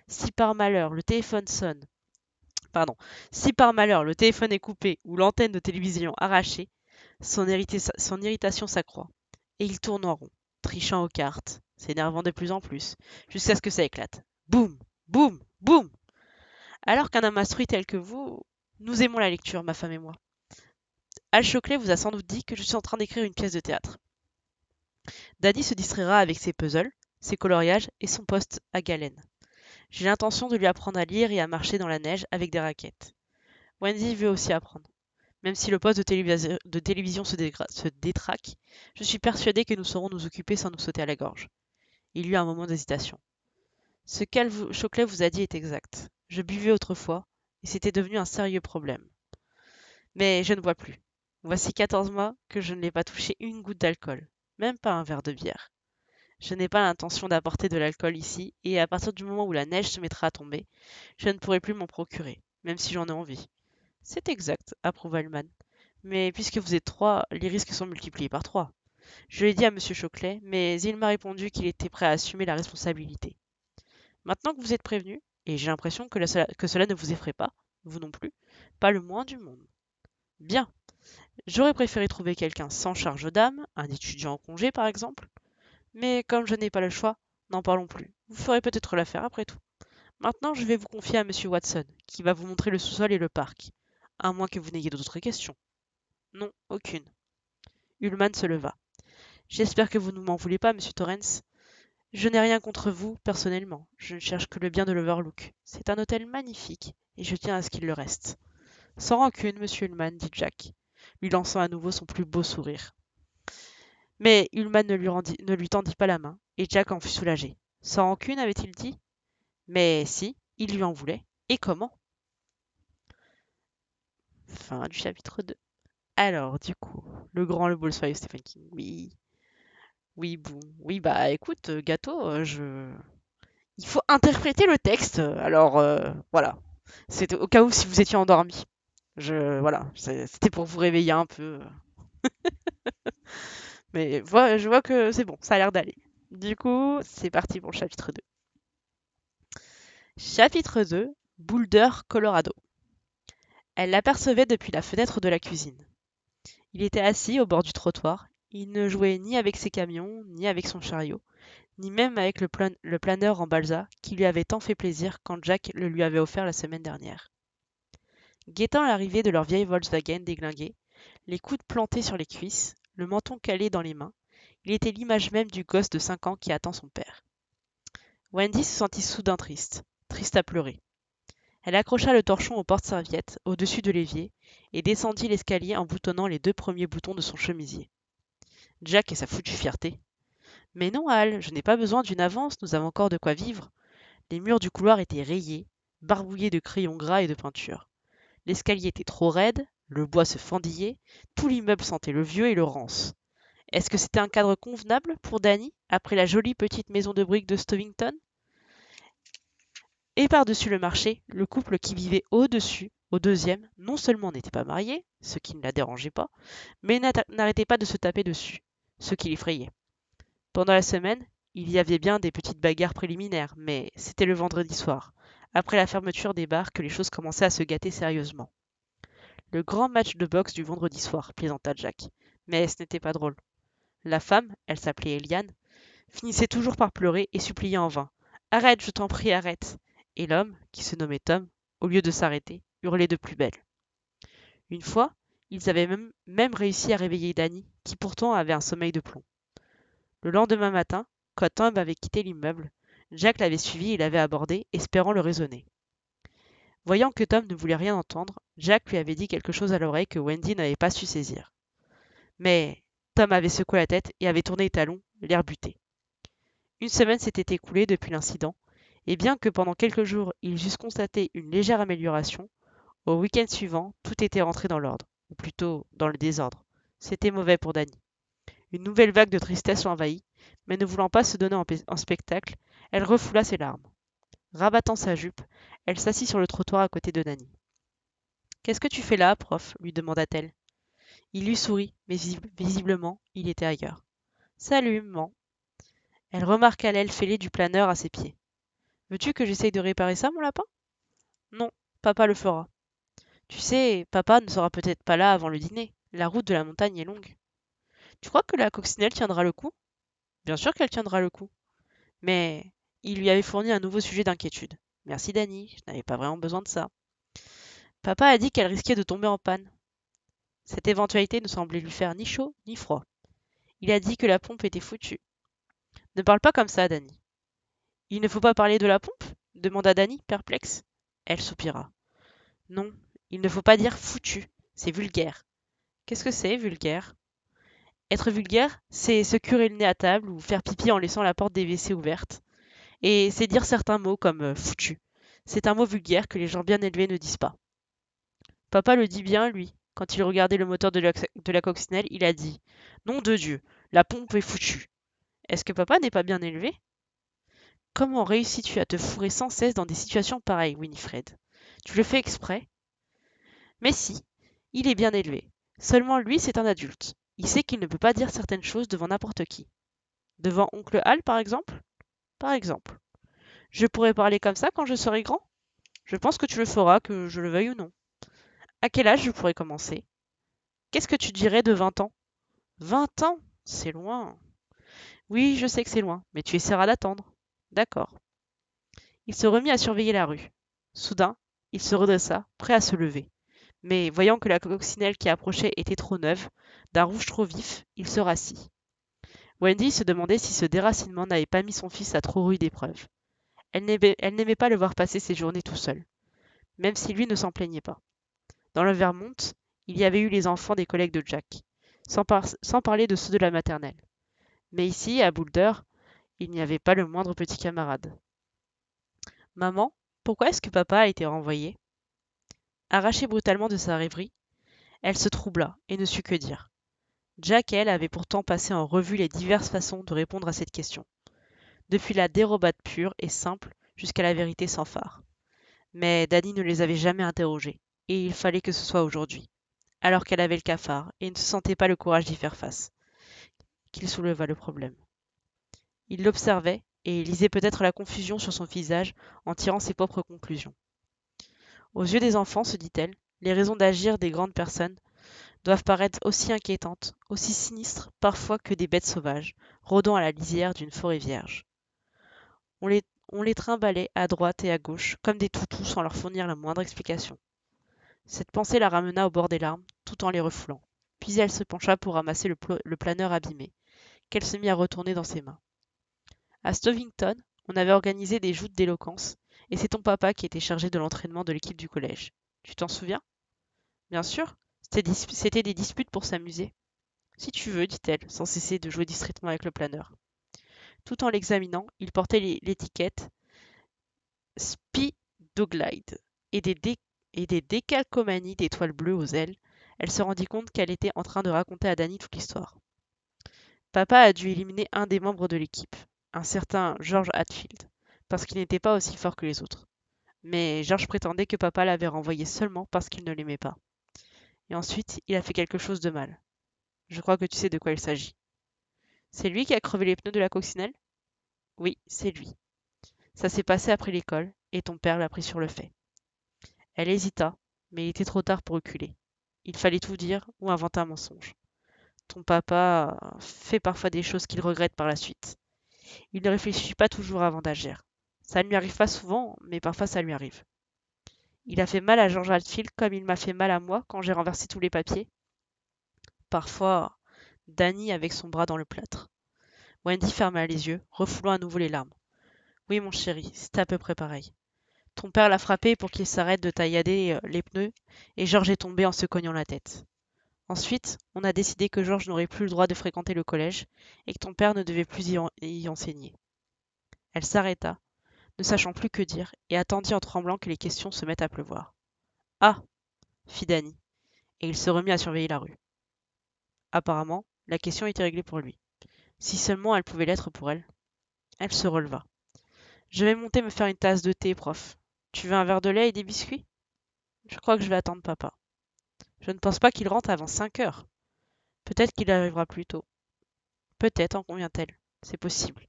Si par malheur le téléphone sonne, si par malheur le téléphone est coupé ou l'antenne de télévision arrachée, son irritation s'accroît et il tourne en rond, trichant aux cartes, s'énervant de plus en plus, jusqu'à ce que ça éclate. Boum, boum, boum. Alors qu'un homme instruit tel que vous, nous aimons la lecture, ma femme et moi. Al Choclet vous a sans doute dit que je suis en train d'écrire une pièce de théâtre. Daddy se distraira avec ses puzzles, ses coloriages et son poste à galène. J'ai l'intention de lui apprendre à lire et à marcher dans la neige avec des raquettes. Wendy veut aussi apprendre. Même si le poste de télévision se détraque, je suis persuadée que nous saurons nous occuper sans nous sauter à la gorge. Il y eut un moment d'hésitation. Ce qu'Al Choclet vous a dit est exact. Je buvais autrefois, et c'était devenu un sérieux problème. Mais je ne bois plus. Voici 14 mois que je ne l'ai pas touché une goutte d'alcool, même pas un verre de bière. Je n'ai pas l'intention d'apporter de l'alcool ici, et à partir du moment où la neige se mettra à tomber, je ne pourrai plus m'en procurer, même si j'en ai envie. C'est exact, approuva Hellman. Mais puisque vous êtes trois, les risques sont multipliés par trois. Je l'ai dit à M. Choclet, mais il m'a répondu qu'il était prêt à assumer la responsabilité. Maintenant que vous êtes prévenu, et j'ai l'impression que cela ne vous effraie pas, vous non plus, pas le moins du monde. Bien. J'aurais préféré trouver quelqu'un sans charge d'âme, un étudiant en congé par exemple, mais comme je n'ai pas le choix, n'en parlons plus. Vous ferez peut-être l'affaire après tout. Maintenant, je vais vous confier à M. Watson, qui va vous montrer le sous-sol et le parc, à moins que vous n'ayez d'autres questions. Non, aucune. Ullman se leva. J'espère que vous ne m'en voulez pas, monsieur Torrance. Je n'ai rien contre vous, personnellement. Je ne cherche que le bien de l'Overlook. C'est un hôtel magnifique, et je tiens à ce qu'il le reste. Sans rancune, monsieur Ullman, dit Jack, lui lançant à nouveau son plus beau sourire. Mais Ullman ne lui tendit pas la main, et Jack en fut soulagé. Sans rancune, avait-il dit? Mais si, il lui en voulait. Et comment? Fin du chapitre 2. Alors, du coup, le grand, le beau, le soyeux Stephen King. Oui. Oui, bon. Oui, bah écoute, gâteau, il faut interpréter le texte. Alors, voilà. C'était au cas où si vous étiez endormi. Voilà, c'était pour vous réveiller un peu. Mais je vois que c'est bon, ça a l'air d'aller. Du coup, c'est parti pour le chapitre 2. Chapitre 2, Boulder, Colorado. Elle l'apercevait depuis la fenêtre de la cuisine. Il était assis au bord du trottoir. Il ne jouait ni avec ses camions, ni avec son chariot, ni même avec le planeur en balsa qui lui avait tant fait plaisir quand Jack le lui avait offert la semaine dernière. Guettant l'arrivée de leur vieille Volkswagen déglinguée, les coudes plantés sur les cuisses, le menton calé dans les mains, il était l'image même du gosse de 5 ans qui attend son père. Wendy se sentit soudain triste, triste à pleurer. Elle accrocha le torchon au porte-serviettes, au-dessus de l'évier, et descendit l'escalier en boutonnant les 2 premiers boutons de son chemisier. Jack et sa foutue fierté. Mais non, Hal, je n'ai pas besoin d'une avance, nous avons encore de quoi vivre. Les murs du couloir étaient rayés, barbouillés de crayons gras et de peinture. L'escalier était trop raide, le bois se fendillait, tout l'immeuble sentait le vieux et le rance. Est-ce que c'était un cadre convenable pour Danny, après la jolie petite maison de briques de Stovington? Et par-dessus le marché, le couple qui vivait au-dessus, au deuxième, non seulement n'était pas marié, ce qui ne la dérangeait pas, mais n'arrêtait pas de se taper dessus, ce qui l'effrayait. Pendant la semaine, il y avait bien des petites bagarres préliminaires, mais c'était le vendredi soir, après la fermeture des bars, que les choses commençaient à se gâter sérieusement. Le grand match de boxe du vendredi soir, plaisanta Jack. Mais ce n'était pas drôle. La femme, elle s'appelait Eliane, finissait toujours par pleurer et suppliait en vain. Arrête, je t'en prie, arrête. Et l'homme, qui se nommait Tom, au lieu de s'arrêter, hurlait de plus belle. Une fois, ils avaient même réussi à réveiller Danny, qui pourtant avait un sommeil de plomb. Le lendemain matin, quand Tom avait quitté l'immeuble, Jack l'avait suivi et l'avait abordé, espérant le raisonner. Voyant que Tom ne voulait rien entendre, Jack lui avait dit quelque chose à l'oreille que Wendy n'avait pas su saisir. Mais Tom avait secoué la tête et avait tourné les talons, l'air buté. Une semaine s'était écoulée depuis l'incident, et bien que pendant quelques jours ils eussent constaté une légère amélioration, au week-end suivant, tout était rentré dans l'ordre, ou plutôt dans le désordre. C'était mauvais pour Danny. Une nouvelle vague de tristesse l'envahit, mais ne voulant pas se donner en spectacle, elle refoula ses larmes. Rabattant sa jupe, elle s'assit sur le trottoir à côté de Danny. Qu'est-ce que tu fais là, prof lui demanda-t-elle. Il lui sourit, mais visiblement, il était ailleurs. Salut, maman. Elle remarqua l'aile fêlée du planeur à ses pieds. Veux-tu que j'essaye de réparer ça, mon lapin? Non, papa le fera. Tu sais, papa ne sera peut-être pas là avant le dîner. La route de la montagne est longue. Tu crois que la coccinelle tiendra le coup? Bien sûr qu'elle tiendra le coup. Mais il lui avait fourni un nouveau sujet d'inquiétude. Merci, Dany, je n'avais pas vraiment besoin de ça. Papa a dit qu'elle risquait de tomber en panne. Cette éventualité ne semblait lui faire ni chaud ni froid. Il a dit que la pompe était foutue. Ne parle pas comme ça, Dany. Il ne faut pas parler de la pompe? Demanda Dany, perplexe. Elle soupira. Non, il ne faut pas dire foutu. C'est vulgaire. Qu'est-ce que c'est, vulgaire? Être vulgaire, c'est se curer le nez à table ou faire pipi en laissant la porte des WC ouverte. Et c'est dire certains mots comme foutu. C'est un mot vulgaire que les gens bien élevés ne disent pas. Papa le dit bien, lui. Quand il regardait le moteur de la coccinelle, il a dit Nom de Dieu, la pompe est foutue. Est-ce que papa n'est pas bien élevé? Comment réussis-tu à te fourrer sans cesse dans des situations pareilles, Winifred? Tu le fais exprès? Mais si, il est bien élevé. Seulement lui, c'est un adulte. Il sait qu'il ne peut pas dire certaines choses devant n'importe qui. Devant oncle Hal, par exemple? Par exemple. Je pourrais parler comme ça quand je serai grand? Je pense que tu le feras, que je le veuille ou non. À quel âge je pourrais commencer? Qu'est-ce que tu dirais de 20 ans? 20 ans? C'est loin. Oui, je sais que c'est loin, mais tu essaieras d'attendre. D'accord. Il se remit à surveiller la rue. Soudain, il se redressa, prêt à se lever. Mais voyant que la coccinelle qui approchait était trop neuve, d'un rouge trop vif, il se rassit. Wendy se demandait si ce déracinement n'avait pas mis son fils à trop rude épreuve. Elle n'aimait pas le voir passer ses journées tout seul, même si lui ne s'en plaignait pas. Dans le Vermont, il y avait eu les enfants des collègues de Jack, sans parler de ceux de la maternelle. Mais ici, à Boulder, il n'y avait pas le moindre petit camarade. Maman, pourquoi est-ce que papa a été renvoyé? Arrachée brutalement de sa rêverie, elle se troubla et ne sut que dire. Jack et elle avaient pourtant passé en revue les diverses façons de répondre à cette question, depuis la dérobade pure et simple jusqu'à la vérité sans phare. Mais Dany ne les avait jamais interrogés, et il fallait que ce soit aujourd'hui, alors qu'elle avait le cafard et ne se sentait pas le courage d'y faire face, qu'il souleva le problème. Il l'observait et lisait peut-être la confusion sur son visage en tirant ses propres conclusions. Aux yeux des enfants, se dit-elle, les raisons d'agir des grandes personnes doivent paraître aussi inquiétantes, aussi sinistres parfois que des bêtes sauvages, rôdant à la lisière d'une forêt vierge. On les, on les trimballait à droite et à gauche, comme des toutous sans leur fournir la moindre explication. Cette pensée la ramena au bord des larmes, tout en les refoulant. Puis elle se pencha pour ramasser le planeur abîmé, qu'elle se mit à retourner dans ses mains. À Stovington, on avait organisé des joutes d'éloquence, et c'est ton papa qui était chargé de l'entraînement de l'équipe du collège. Tu t'en souviens? Bien sûr, c'était des disputes pour s'amuser. Si tu veux, dit-elle, sans cesser de jouer distraitement avec le planeur. Tout en l'examinant, il portait l'étiquette Speedoglide et des décalcomanies d'étoiles bleues aux ailes. Elle se rendit compte qu'elle était en train de raconter à Danny toute l'histoire. Papa a dû éliminer un des membres de l'équipe, un certain George Hatfield, parce qu'il n'était pas aussi fort que les autres. Mais George prétendait que papa l'avait renvoyé seulement parce qu'il ne l'aimait pas. Et ensuite, il a fait quelque chose de mal. Je crois que tu sais de quoi il s'agit. C'est lui qui a crevé les pneus de la coccinelle? Oui, c'est lui. Ça s'est passé après l'école, et ton père l'a pris sur le fait. Elle hésita, mais il était trop tard pour reculer. Il fallait tout dire ou inventer un mensonge. Ton papa fait parfois des choses qu'il regrette par la suite. Il ne réfléchit pas toujours avant d'agir. Ça ne lui arrive pas souvent, mais parfois ça lui arrive. Il a fait mal à George Hatfield comme il m'a fait mal à moi quand j'ai renversé tous les papiers. Parfois, Danny avec son bras dans le plâtre. Wendy ferma les yeux, refoulant à nouveau les larmes. Oui, mon chéri, c'est à peu près pareil. Ton père l'a frappé pour qu'il s'arrête de taillader les pneus, et George est tombé en se cognant la tête. Ensuite, on a décidé que George n'aurait plus le droit de fréquenter le collège, et que ton père ne devait plus y enseigner. Elle s'arrêta, ne sachant plus que dire, et attendit en tremblant que les questions se mettent à pleuvoir. Ah, fit Danny, et il se remit à surveiller la rue. Apparemment, la question était réglée pour lui. Si seulement elle pouvait l'être pour elle. Elle se releva. Je vais monter me faire une tasse de thé, prof. Tu veux un verre de lait et des biscuits? Je crois que je vais attendre papa. Je ne pense pas qu'il rentre avant 5 heures. Peut-être qu'il arrivera plus tôt. Peut-être en convient-elle. C'est possible.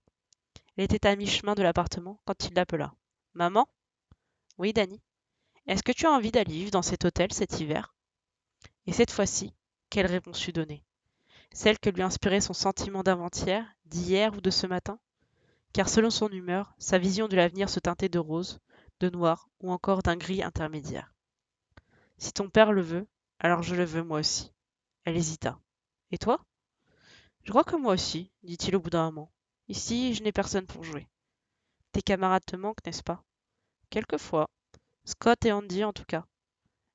Elle était à mi-chemin de l'appartement quand il l'appela. Maman? Oui, Danny. Est-ce que tu as envie d'aller vivre dans cet hôtel cet hiver? Et cette fois-ci, quelle réponse lui donner? Celle que lui inspirait son sentiment d'avant-hier, d'hier ou de ce matin? Car selon son humeur, sa vision de l'avenir se teintait de rose, de noir ou encore d'un gris intermédiaire. Si ton père le veut, alors je le veux moi aussi. Elle hésita. Et toi? Je crois que moi aussi, dit-il au bout d'un moment. Ici, je n'ai personne pour jouer. Tes camarades te manquent, n'est-ce pas? Quelquefois. Scott et Andy, en tout cas.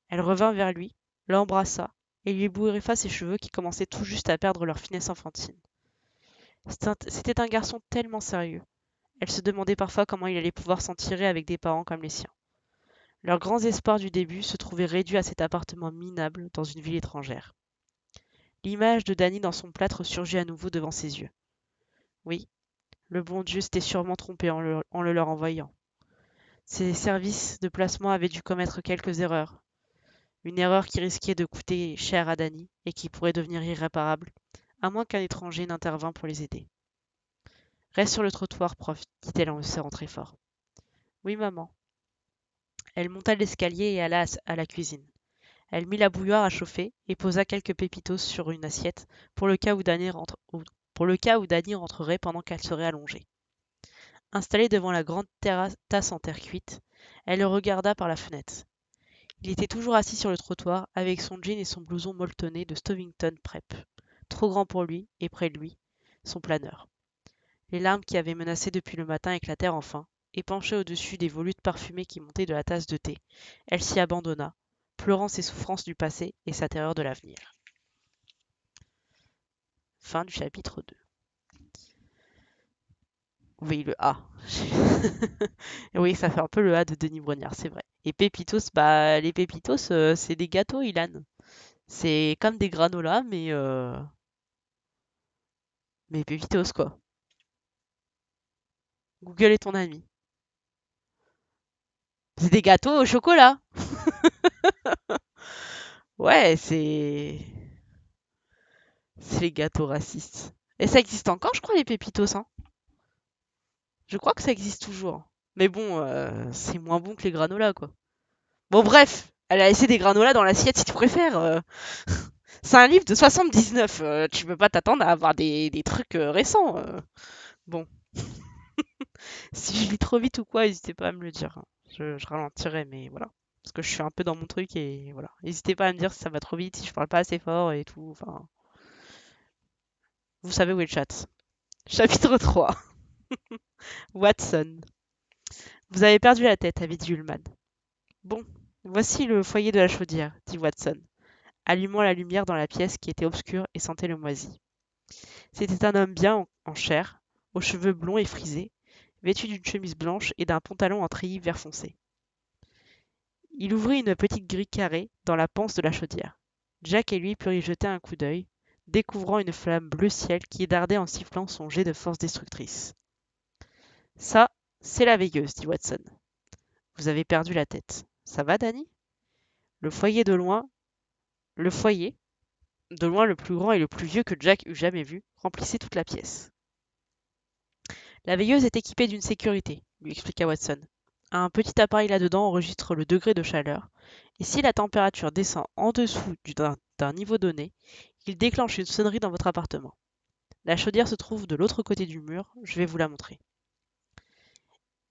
Elle revint vers lui, l'embrassa et lui ébouriffa ses cheveux qui commençaient tout juste à perdre leur finesse enfantine. C'était un garçon tellement sérieux. Elle se demandait parfois comment il allait pouvoir s'en tirer avec des parents comme les siens. Leurs grands espoirs du début se trouvaient réduits à cet appartement minable dans une ville étrangère. L'image de Danny dans son plâtre surgit à nouveau devant ses yeux. Oui, le bon Dieu s'était sûrement trompé en le leur envoyant. Ses services de placement avaient dû commettre quelques erreurs. Une erreur qui risquait de coûter cher à Danny et qui pourrait devenir irréparable, à moins qu'un étranger n'intervînt pour les aider. Reste sur le trottoir, prof, dit-elle en le serrant très fort. Oui, maman. Elle monta l'escalier et alla à la cuisine. Elle mit la bouilloire à chauffer et posa quelques pépitos sur une assiette pour le cas où Danny rentrerait pendant qu'elle serait allongée. Installée devant la grande tasse en terre cuite, elle le regarda par la fenêtre. Il était toujours assis sur le trottoir avec son jean et son blouson molletonné de Stovington Prep, trop grand pour lui et près de lui, son planeur. Les larmes qui avaient menacé depuis le matin éclatèrent enfin, et penchée au-dessus des volutes parfumées qui montaient de la tasse de thé, elle s'y abandonna, pleurant ses souffrances du passé et sa terreur de l'avenir. Fin du chapitre 2. Oui, le A. Oui, ça fait un peu le A de Denis Brognard, c'est vrai. Et Pépitos, bah les Pépitos, c'est des gâteaux, Ilan. C'est comme des granolas, mais Pépitos, quoi. Google est ton ami. C'est des gâteaux au chocolat. Ouais, c'est les gâteaux racistes. Et ça existe encore, je crois, les Pépitos, hein. Je crois que ça existe toujours. Mais bon, c'est moins bon que les granolas, quoi. Bon, bref, elle a laissé des granolas dans l'assiette si tu préfères. C'est un livre de 79. Tu peux pas t'attendre à avoir des trucs récents. Bon, si je lis trop vite ou quoi, n'hésitez pas à me le dire, hein. Je ralentirai, mais voilà. Parce que je suis un peu dans mon truc et voilà. N'hésitez pas à me dire si ça va trop vite, si je parle pas assez fort et tout. Enfin, vous savez où est le chat. Chapitre 3. Watson. Vous avez perdu la tête, avait dit Ullman. Bon, voici le foyer de la chaudière, dit Watson, allumant la lumière dans la pièce qui était obscure et sentait le moisi. C'était un homme bien en chair, aux cheveux blonds et frisés, vêtu d'une chemise blanche et d'un pantalon en treillis vert foncé. Il ouvrit une petite grille carrée dans la panse de la chaudière. Jack et lui purent y jeter un coup d'œil, découvrant une flamme bleu ciel qui dardait en sifflant son jet de force destructrice. Ça, c'est la veilleuse, dit Watson. Vous avez perdu la tête. Ça va, Danny? Le foyer, de loin le plus grand et le plus vieux que Jack eût jamais vu, remplissait toute la pièce. La veilleuse est équipée d'une sécurité, lui expliqua Watson. Un petit appareil là-dedans enregistre le degré de chaleur, et si la température descend en dessous d'un niveau donné, il déclenche une sonnerie dans votre appartement. La chaudière se trouve de l'autre côté du mur, je vais vous la montrer.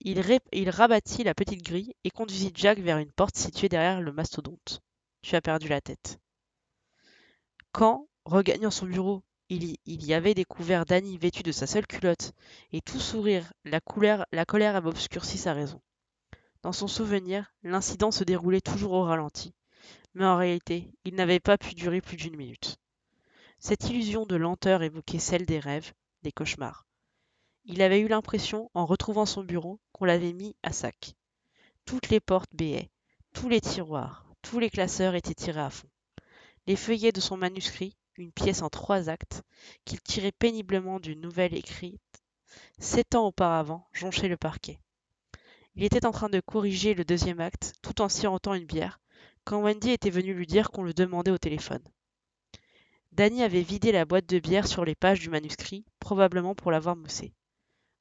Il rabattit la petite grille et conduisit Jack vers une porte située derrière le mastodonte. Tu as perdu la tête. Quand, regagnant son bureau, il y avait découvert Danny vêtu de sa seule culotte et tout sourire, la colère avait obscurci sa raison. Dans son souvenir, l'incident se déroulait toujours au ralenti, mais en réalité, il n'avait pas pu durer plus d'une minute. Cette illusion de lenteur évoquait celle des rêves, des cauchemars. Il avait eu l'impression, en retrouvant son bureau, qu'on l'avait mis à sac. Toutes les portes béaient, tous les tiroirs, tous les classeurs étaient tirés à fond. Les feuillets de son manuscrit, une pièce en 3 actes, qu'il tirait péniblement d'une nouvelle écrite 7 ans auparavant, jonchaient le parquet. Il était en train de corriger le 2e acte, tout en sirotant une bière, quand Wendy était venue lui dire qu'on le demandait au téléphone. Danny avait vidé la boîte de bière sur les pages du manuscrit, probablement pour l'avoir moussé.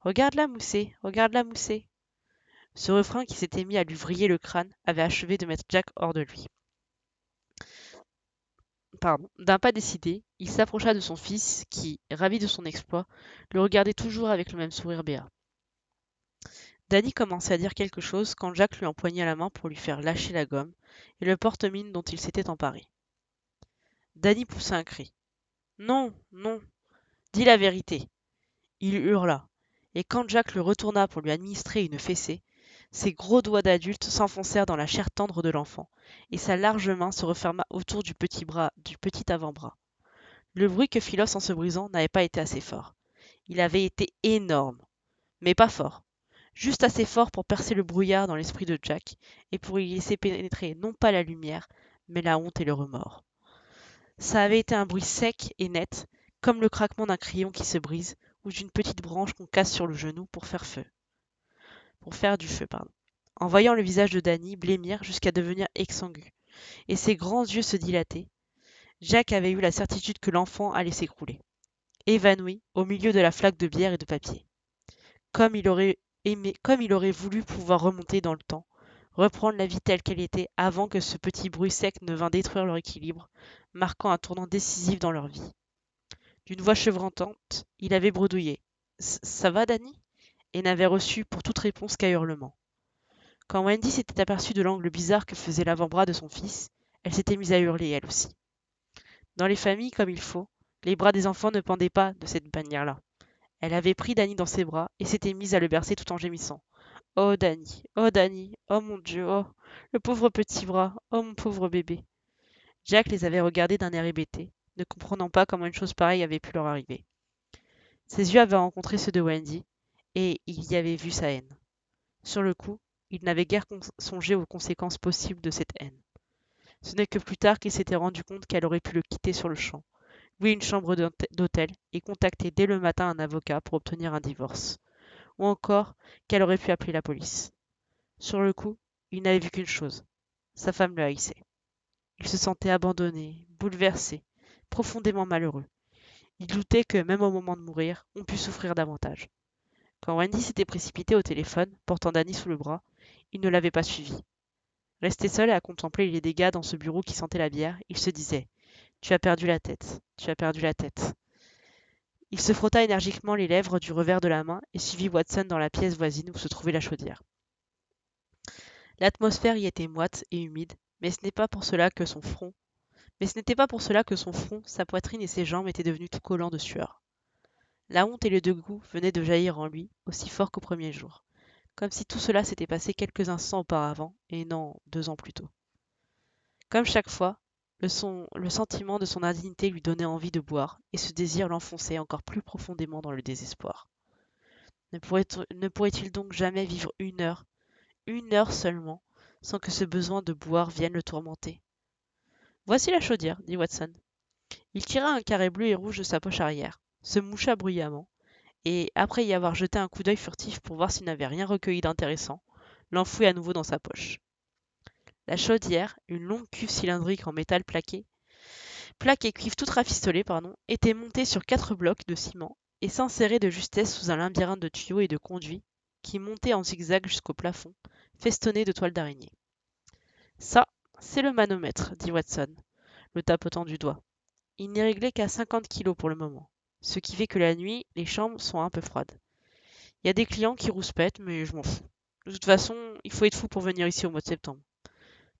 « Regarde-la mousser, regarde-la mousser !» Ce refrain qui s'était mis à lui vriller le crâne avait achevé de mettre Jack hors de lui. D'un pas décidé, il s'approcha de son fils qui, ravi de son exploit, le regardait toujours avec le même sourire béat. Danny commençait à dire quelque chose quand Jack lui empoigna la main pour lui faire lâcher la gomme et le porte-mine dont il s'était emparé. Danny poussa un cri. « Non, non, dis la vérité !» Il hurla, et quand Jack le retourna pour lui administrer une fessée, ses gros doigts d'adulte s'enfoncèrent dans la chair tendre de l'enfant, et sa large main se referma autour du petit avant-bras. Le bruit que fit l'os en se brisant n'avait pas été assez fort. Il avait été énorme, mais pas fort. Juste assez fort pour percer le brouillard dans l'esprit de Jack, et pour y laisser pénétrer non pas la lumière, mais la honte et le remords. Ça avait été un bruit sec et net, comme le craquement d'un crayon qui se brise, ou d'une petite branche qu'on casse sur le genou pour faire du feu. En voyant le visage de Danny blêmir jusqu'à devenir exsangue, et ses grands yeux se dilater, Jack avait eu la certitude que l'enfant allait s'écrouler, évanoui au milieu de la flaque de bière et de papier. Comme il aurait voulu pouvoir remonter dans le temps, reprendre la vie telle qu'elle était avant que ce petit bruit sec ne vînt détruire leur équilibre, marquant un tournant décisif dans leur vie. D'une voix chevrotante, il avait bredouillé. « Ça va, Danny ?» et n'avait reçu pour toute réponse qu'un hurlement. Quand Wendy s'était aperçue de l'angle bizarre que faisait l'avant-bras de son fils, elle s'était mise à hurler elle aussi. Dans les familles comme il faut, les bras des enfants ne pendaient pas de cette manière-là. Elle avait pris Danny dans ses bras et s'était mise à le bercer tout en gémissant. « Oh Danny, oh mon Dieu, oh, le pauvre petit bras, oh mon pauvre bébé. » Jack les avait regardés d'un air hébété, ne comprenant pas comment une chose pareille avait pu leur arriver. Ses yeux avaient rencontré ceux de Wendy, et il y avait vu sa haine. Sur le coup, il n'avait guère songé aux conséquences possibles de cette haine. Ce n'est que plus tard qu'il s'était rendu compte qu'elle aurait pu le quitter sur le champ, louer une chambre d'hôtel et contacter dès le matin un avocat pour obtenir un divorce, ou encore qu'elle aurait pu appeler la police. Sur le coup, il n'avait vu qu'une chose. Sa femme le haïssait. Il se sentait abandonné, bouleversé, profondément malheureux. Il doutait que, même au moment de mourir, on pût souffrir davantage. Quand Wendy s'était précipitée au téléphone, portant Danny sous le bras, il ne l'avait pas suivie. Resté seul à contempler les dégâts dans ce bureau qui sentait la bière, il se disait « Tu as perdu la tête, tu as perdu la tête ». Il se frotta énergiquement les lèvres du revers de la main et suivit Watson dans la pièce voisine où se trouvait la chaudière. L'atmosphère y était moite et humide, mais ce n'était pas pour cela que son front, sa poitrine et ses jambes étaient devenus tout collants de sueur. La honte et le dégoût venaient de jaillir en lui, aussi fort qu'au premier jour, comme si tout cela s'était passé quelques instants auparavant, et non 2 ans plus tôt. Comme chaque fois, le sentiment de son indignité lui donnait envie de boire, et ce désir l'enfonçait encore plus profondément dans le désespoir. Ne pourrait-il donc jamais vivre une heure seulement, sans que ce besoin de boire vienne le tourmenter? Voici la chaudière, dit Watson. Il tira un carré bleu et rouge de sa poche arrière, se moucha bruyamment, et, après y avoir jeté un coup d'œil furtif pour voir s'il n'avait rien recueilli d'intéressant, l'enfouit à nouveau dans sa poche. La chaudière, une longue cuve cylindrique en métal plaque et cuivre toute rafistolée, était montée sur 4 blocs de ciment et s'insérait de justesse sous un labyrinthe de tuyaux et de conduits qui montaient en zigzag jusqu'au plafond, festonné de toiles d'araignée. Ça, c'est le manomètre, dit Watson, le tapotant du doigt. Il n'est réglé qu'à 50 kilos pour le moment, ce qui fait que la nuit, les chambres sont un peu froides. Il y a des clients qui rouspètent, mais je m'en fous. De toute façon, il faut être fou pour venir ici au mois de septembre.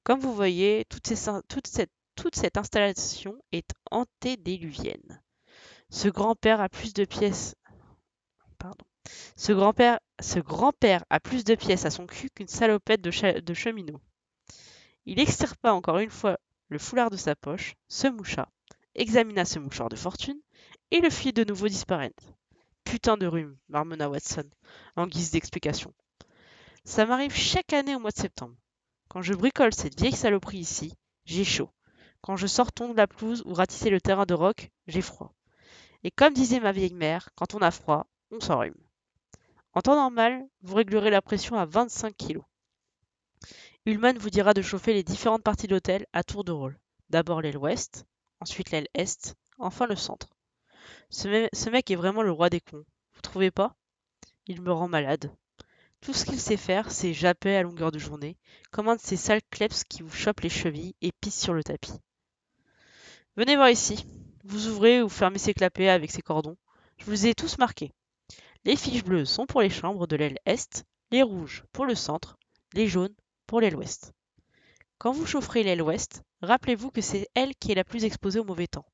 Comme vous voyez, toute cette installation est antédiluvienne. Ce grand-père a plus de pièces. Pardon. Ce grand-père a plus de pièces à son cul qu'une salopette de cheminot. Il extirpa encore une fois le foulard de sa poche, se moucha, examina ce mouchoir de fortune, et le fit de nouveau disparaître. Putain de rhume, marmonna Watson, en guise d'explication. Ça m'arrive chaque année au mois de septembre. Quand je bricole cette vieille saloperie ici, j'ai chaud. Quand je sors tondre la pelouse ou ratisser le terrain de roc, j'ai froid. Et comme disait ma vieille mère, quand on a froid, on s'enrhume. En temps normal, vous réglerez la pression à 25 kg. Ullman vous dira de chauffer les différentes parties de l'hôtel à tour de rôle. D'abord l'aile ouest, ensuite l'aile est, enfin le centre. Ce mec est vraiment le roi des cons. Vous trouvez pas? Il me rend malade. Tout ce qu'il sait faire, c'est japper à longueur de journée, comme un de ces sales kleps qui vous chopent les chevilles et pissent sur le tapis. Venez voir ici. Vous ouvrez ou fermez ces clapets avec ces cordons. Je vous ai tous marqués. Les fiches bleues sont pour les chambres de l'aile est, les rouges pour le centre, les jaunes pour l'aile ouest. Quand vous chaufferez l'aile ouest, rappelez-vous que c'est elle qui est la plus exposée au mauvais temps.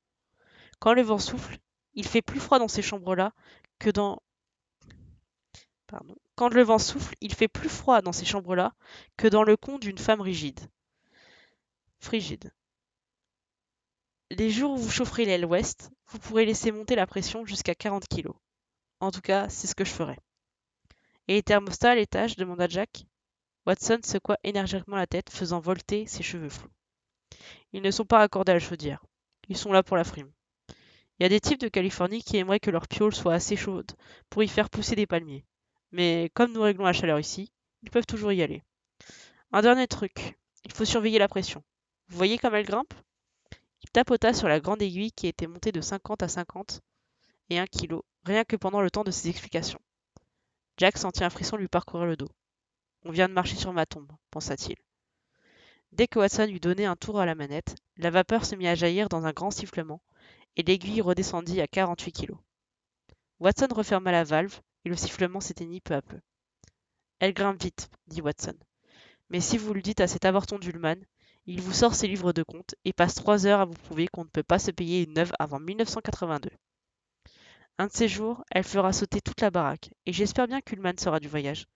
Quand le vent souffle, il fait plus froid dans ces chambres-là que dans... Quand le vent souffle, il fait plus froid dans ces chambres-là que dans le con d'une femme frigide. Les jours où vous chaufferez l'aile ouest, vous pourrez laisser monter la pression jusqu'à 40 kg. En tout cas, c'est ce que je ferai. Et les thermostats à l'étage demanda Jack. Watson secoua énergiquement la tête, faisant volter ses cheveux flous. Ils ne sont pas raccordés à la chaudière. Ils sont là pour la frime. Il y a des types de Californie qui aimeraient que leur piole soit assez chaude pour y faire pousser des palmiers. Mais comme nous réglons la chaleur ici, ils peuvent toujours y aller. Un dernier truc, il faut surveiller la pression. Vous voyez comme elle grimpe? Il tapota sur la grande aiguille qui était montée de 50 à 50 et 1 kg, rien que pendant le temps de ses explications. Jack sentit un frisson lui parcourir le dos. On vient de marcher sur ma tombe, pensa-t-il. Dès que Watson eut donné un tour à la manette, la vapeur se mit à jaillir dans un grand sifflement, et l'aiguille redescendit à 48 kg. Watson referma la valve, et le sifflement s'éteignit peu à peu. Elle grimpe vite, dit Watson. Mais si vous le dites à cet avorton d'Ullman, il vous sort ses livres de compte et passe 3 heures à vous prouver qu'on ne peut pas se payer une neuve avant 1982. Un de ces jours, elle fera sauter toute la baraque, et j'espère bien qu'Ullman sera du voyage.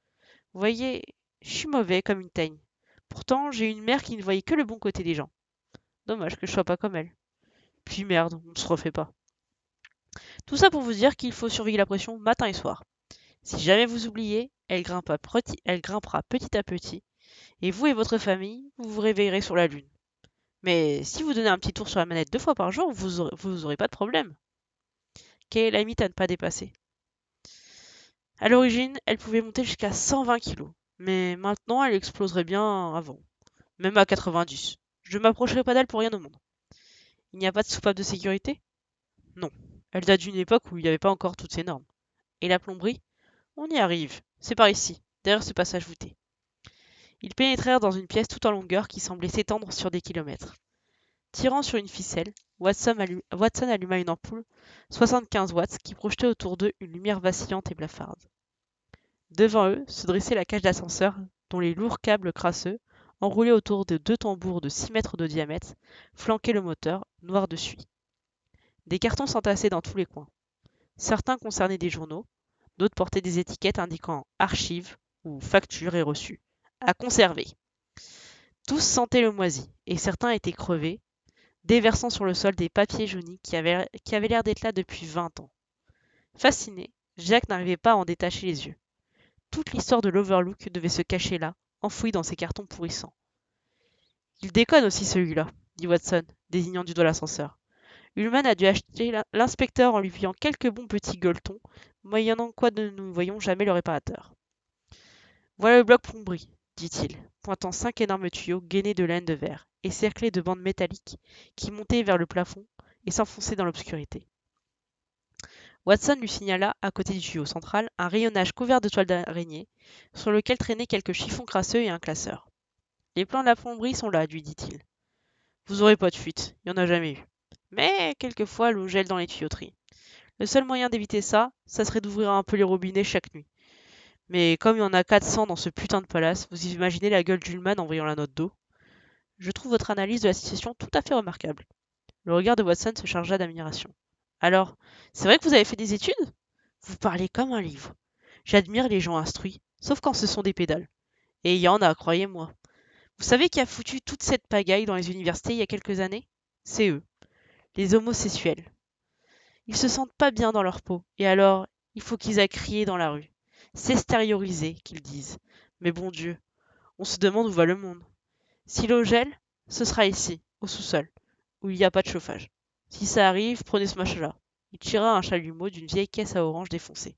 Vous voyez, je suis mauvais comme une teigne. Pourtant, j'ai une mère qui ne voyait que le bon côté des gens. Dommage que je sois pas comme elle. Puis merde, on ne se refait pas. Tout ça pour vous dire qu'il faut surveiller la pression matin et soir. Si jamais vous oubliez, elle grimpera petit à petit, et vous et votre famille, vous vous réveillerez sur la Lune. Mais si vous donnez un petit tour sur la manette 2 fois par jour, vous aurez pas de problème. Quelle est la limite à ne pas dépasser? À l'origine, elle pouvait monter jusqu'à 120 kg, mais maintenant elle exploserait bien avant, même à 90. Je ne m'approcherai pas d'elle pour rien au monde. Il n'y a pas de soupape de sécurité? Non. Elle date d'une époque où il n'y avait pas encore toutes ces normes. Et la plomberie? On y arrive. C'est par ici, derrière ce passage voûté. Ils pénétrèrent dans une pièce tout en longueur qui semblait s'étendre sur des kilomètres. Tirant sur une ficelle, Watson alluma une ampoule 75 watts qui projetait autour d'eux une lumière vacillante et blafarde. Devant eux se dressait la cage d'ascenseur dont les lourds câbles crasseux, enroulés autour de 2 tambours de 6 mètres de diamètre, flanquaient le moteur, noir de suie. Des cartons s'entassaient dans tous les coins. Certains concernaient des journaux, d'autres portaient des étiquettes indiquant archives ou factures et reçus. À conserver. Tous sentaient le moisi, et certains étaient crevés, déversant sur le sol des papiers jaunis qui avaient l'air d'être là depuis 20 ans. Fasciné, Jack n'arrivait pas à en détacher les yeux. Toute l'histoire de l'Overlook devait se cacher là, enfouie dans ces cartons pourrissants. Il déconne aussi celui-là, dit Watson, désignant du doigt l'ascenseur. Ullman a dû acheter l'inspecteur en lui fiant quelques bons petits gueuletons, moyennant quoi nous ne voyons jamais le réparateur. Voilà le bloc plomberie, dit-il, pointant 5 énormes tuyaux gainés de laine de verre et cerclés de bandes métalliques qui montaient vers le plafond et s'enfonçaient dans l'obscurité. Watson lui signala, à côté du tuyau central, un rayonnage couvert de toiles d'araignée, sur lequel traînaient quelques chiffons crasseux et un classeur. Les plans de la plomberie sont là, lui dit-il. Vous aurez pas de fuite, il n'y en a jamais eu. Mais quelquefois l'eau gèle dans les tuyauteries. Le seul moyen d'éviter ça, ça serait d'ouvrir un peu les robinets chaque nuit. Mais comme il y en a 400 dans ce putain de palace, vous imaginez la gueule d'Ullman en voyant la note d'eau. Je trouve votre analyse de la situation tout à fait remarquable. Le regard de Watson se chargea d'admiration. Alors, c'est vrai que vous avez fait des études? Vous parlez comme un livre. J'admire les gens instruits, sauf quand ce sont des pédales. Et il y en a, croyez-moi. Vous savez qui a foutu toute cette pagaille dans les universités il y a quelques années? C'est eux, les homosexuels. Ils se sentent pas bien dans leur peau, et alors, il faut qu'ils aillent crier dans la rue. S'extérioriser, qu'ils disent. Mais bon Dieu, on se demande où va le monde. Si l'eau gèle, ce sera ici, au sous-sol, où il n'y a pas de chauffage. Si ça arrive, prenez ce machin-là. Il tira un chalumeau d'une vieille caisse à orange défoncée.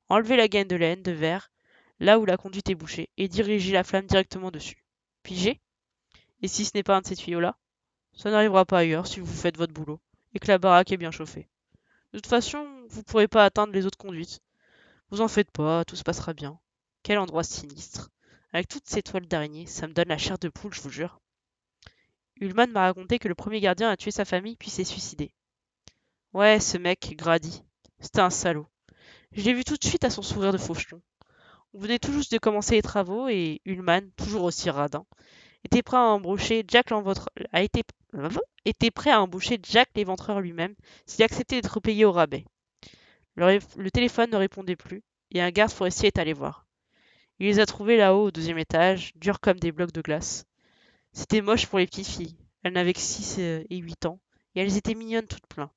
Enlevez la gaine de laine de verre, là où la conduite est bouchée, et dirigez la flamme directement dessus. Pigé? Et si ce n'est pas un de ces tuyaux-là? Ça n'arrivera pas ailleurs si vous faites votre boulot, et que la baraque est bien chauffée. De toute façon, vous ne pourrez pas atteindre les autres conduites. Vous en faites pas, tout se passera bien. Quel endroit sinistre. Avec toutes ces toiles d'araignée, ça me donne la chair de poule, je vous jure. Ullman m'a raconté que le premier gardien a tué sa famille puis s'est suicidé. Ouais, ce mec, Grady. C'était un salaud. Je l'ai vu tout de suite à son sourire de faucheton. On venait tout juste de commencer les travaux et Ullman, toujours aussi radin, était prêt à embaucher Jack l'enventreur, était prêt à embaucher Jack l'éventreur lui-même s'il acceptait d'être payé au rabais. Le téléphone ne répondait plus et un garde forestier est allé voir. Il les a trouvés là-haut au deuxième étage, durs comme des blocs de glace. C'était moche pour les petites filles. Elles n'avaient que 6 et 8 ans et elles étaient mignonnes toutes pleines.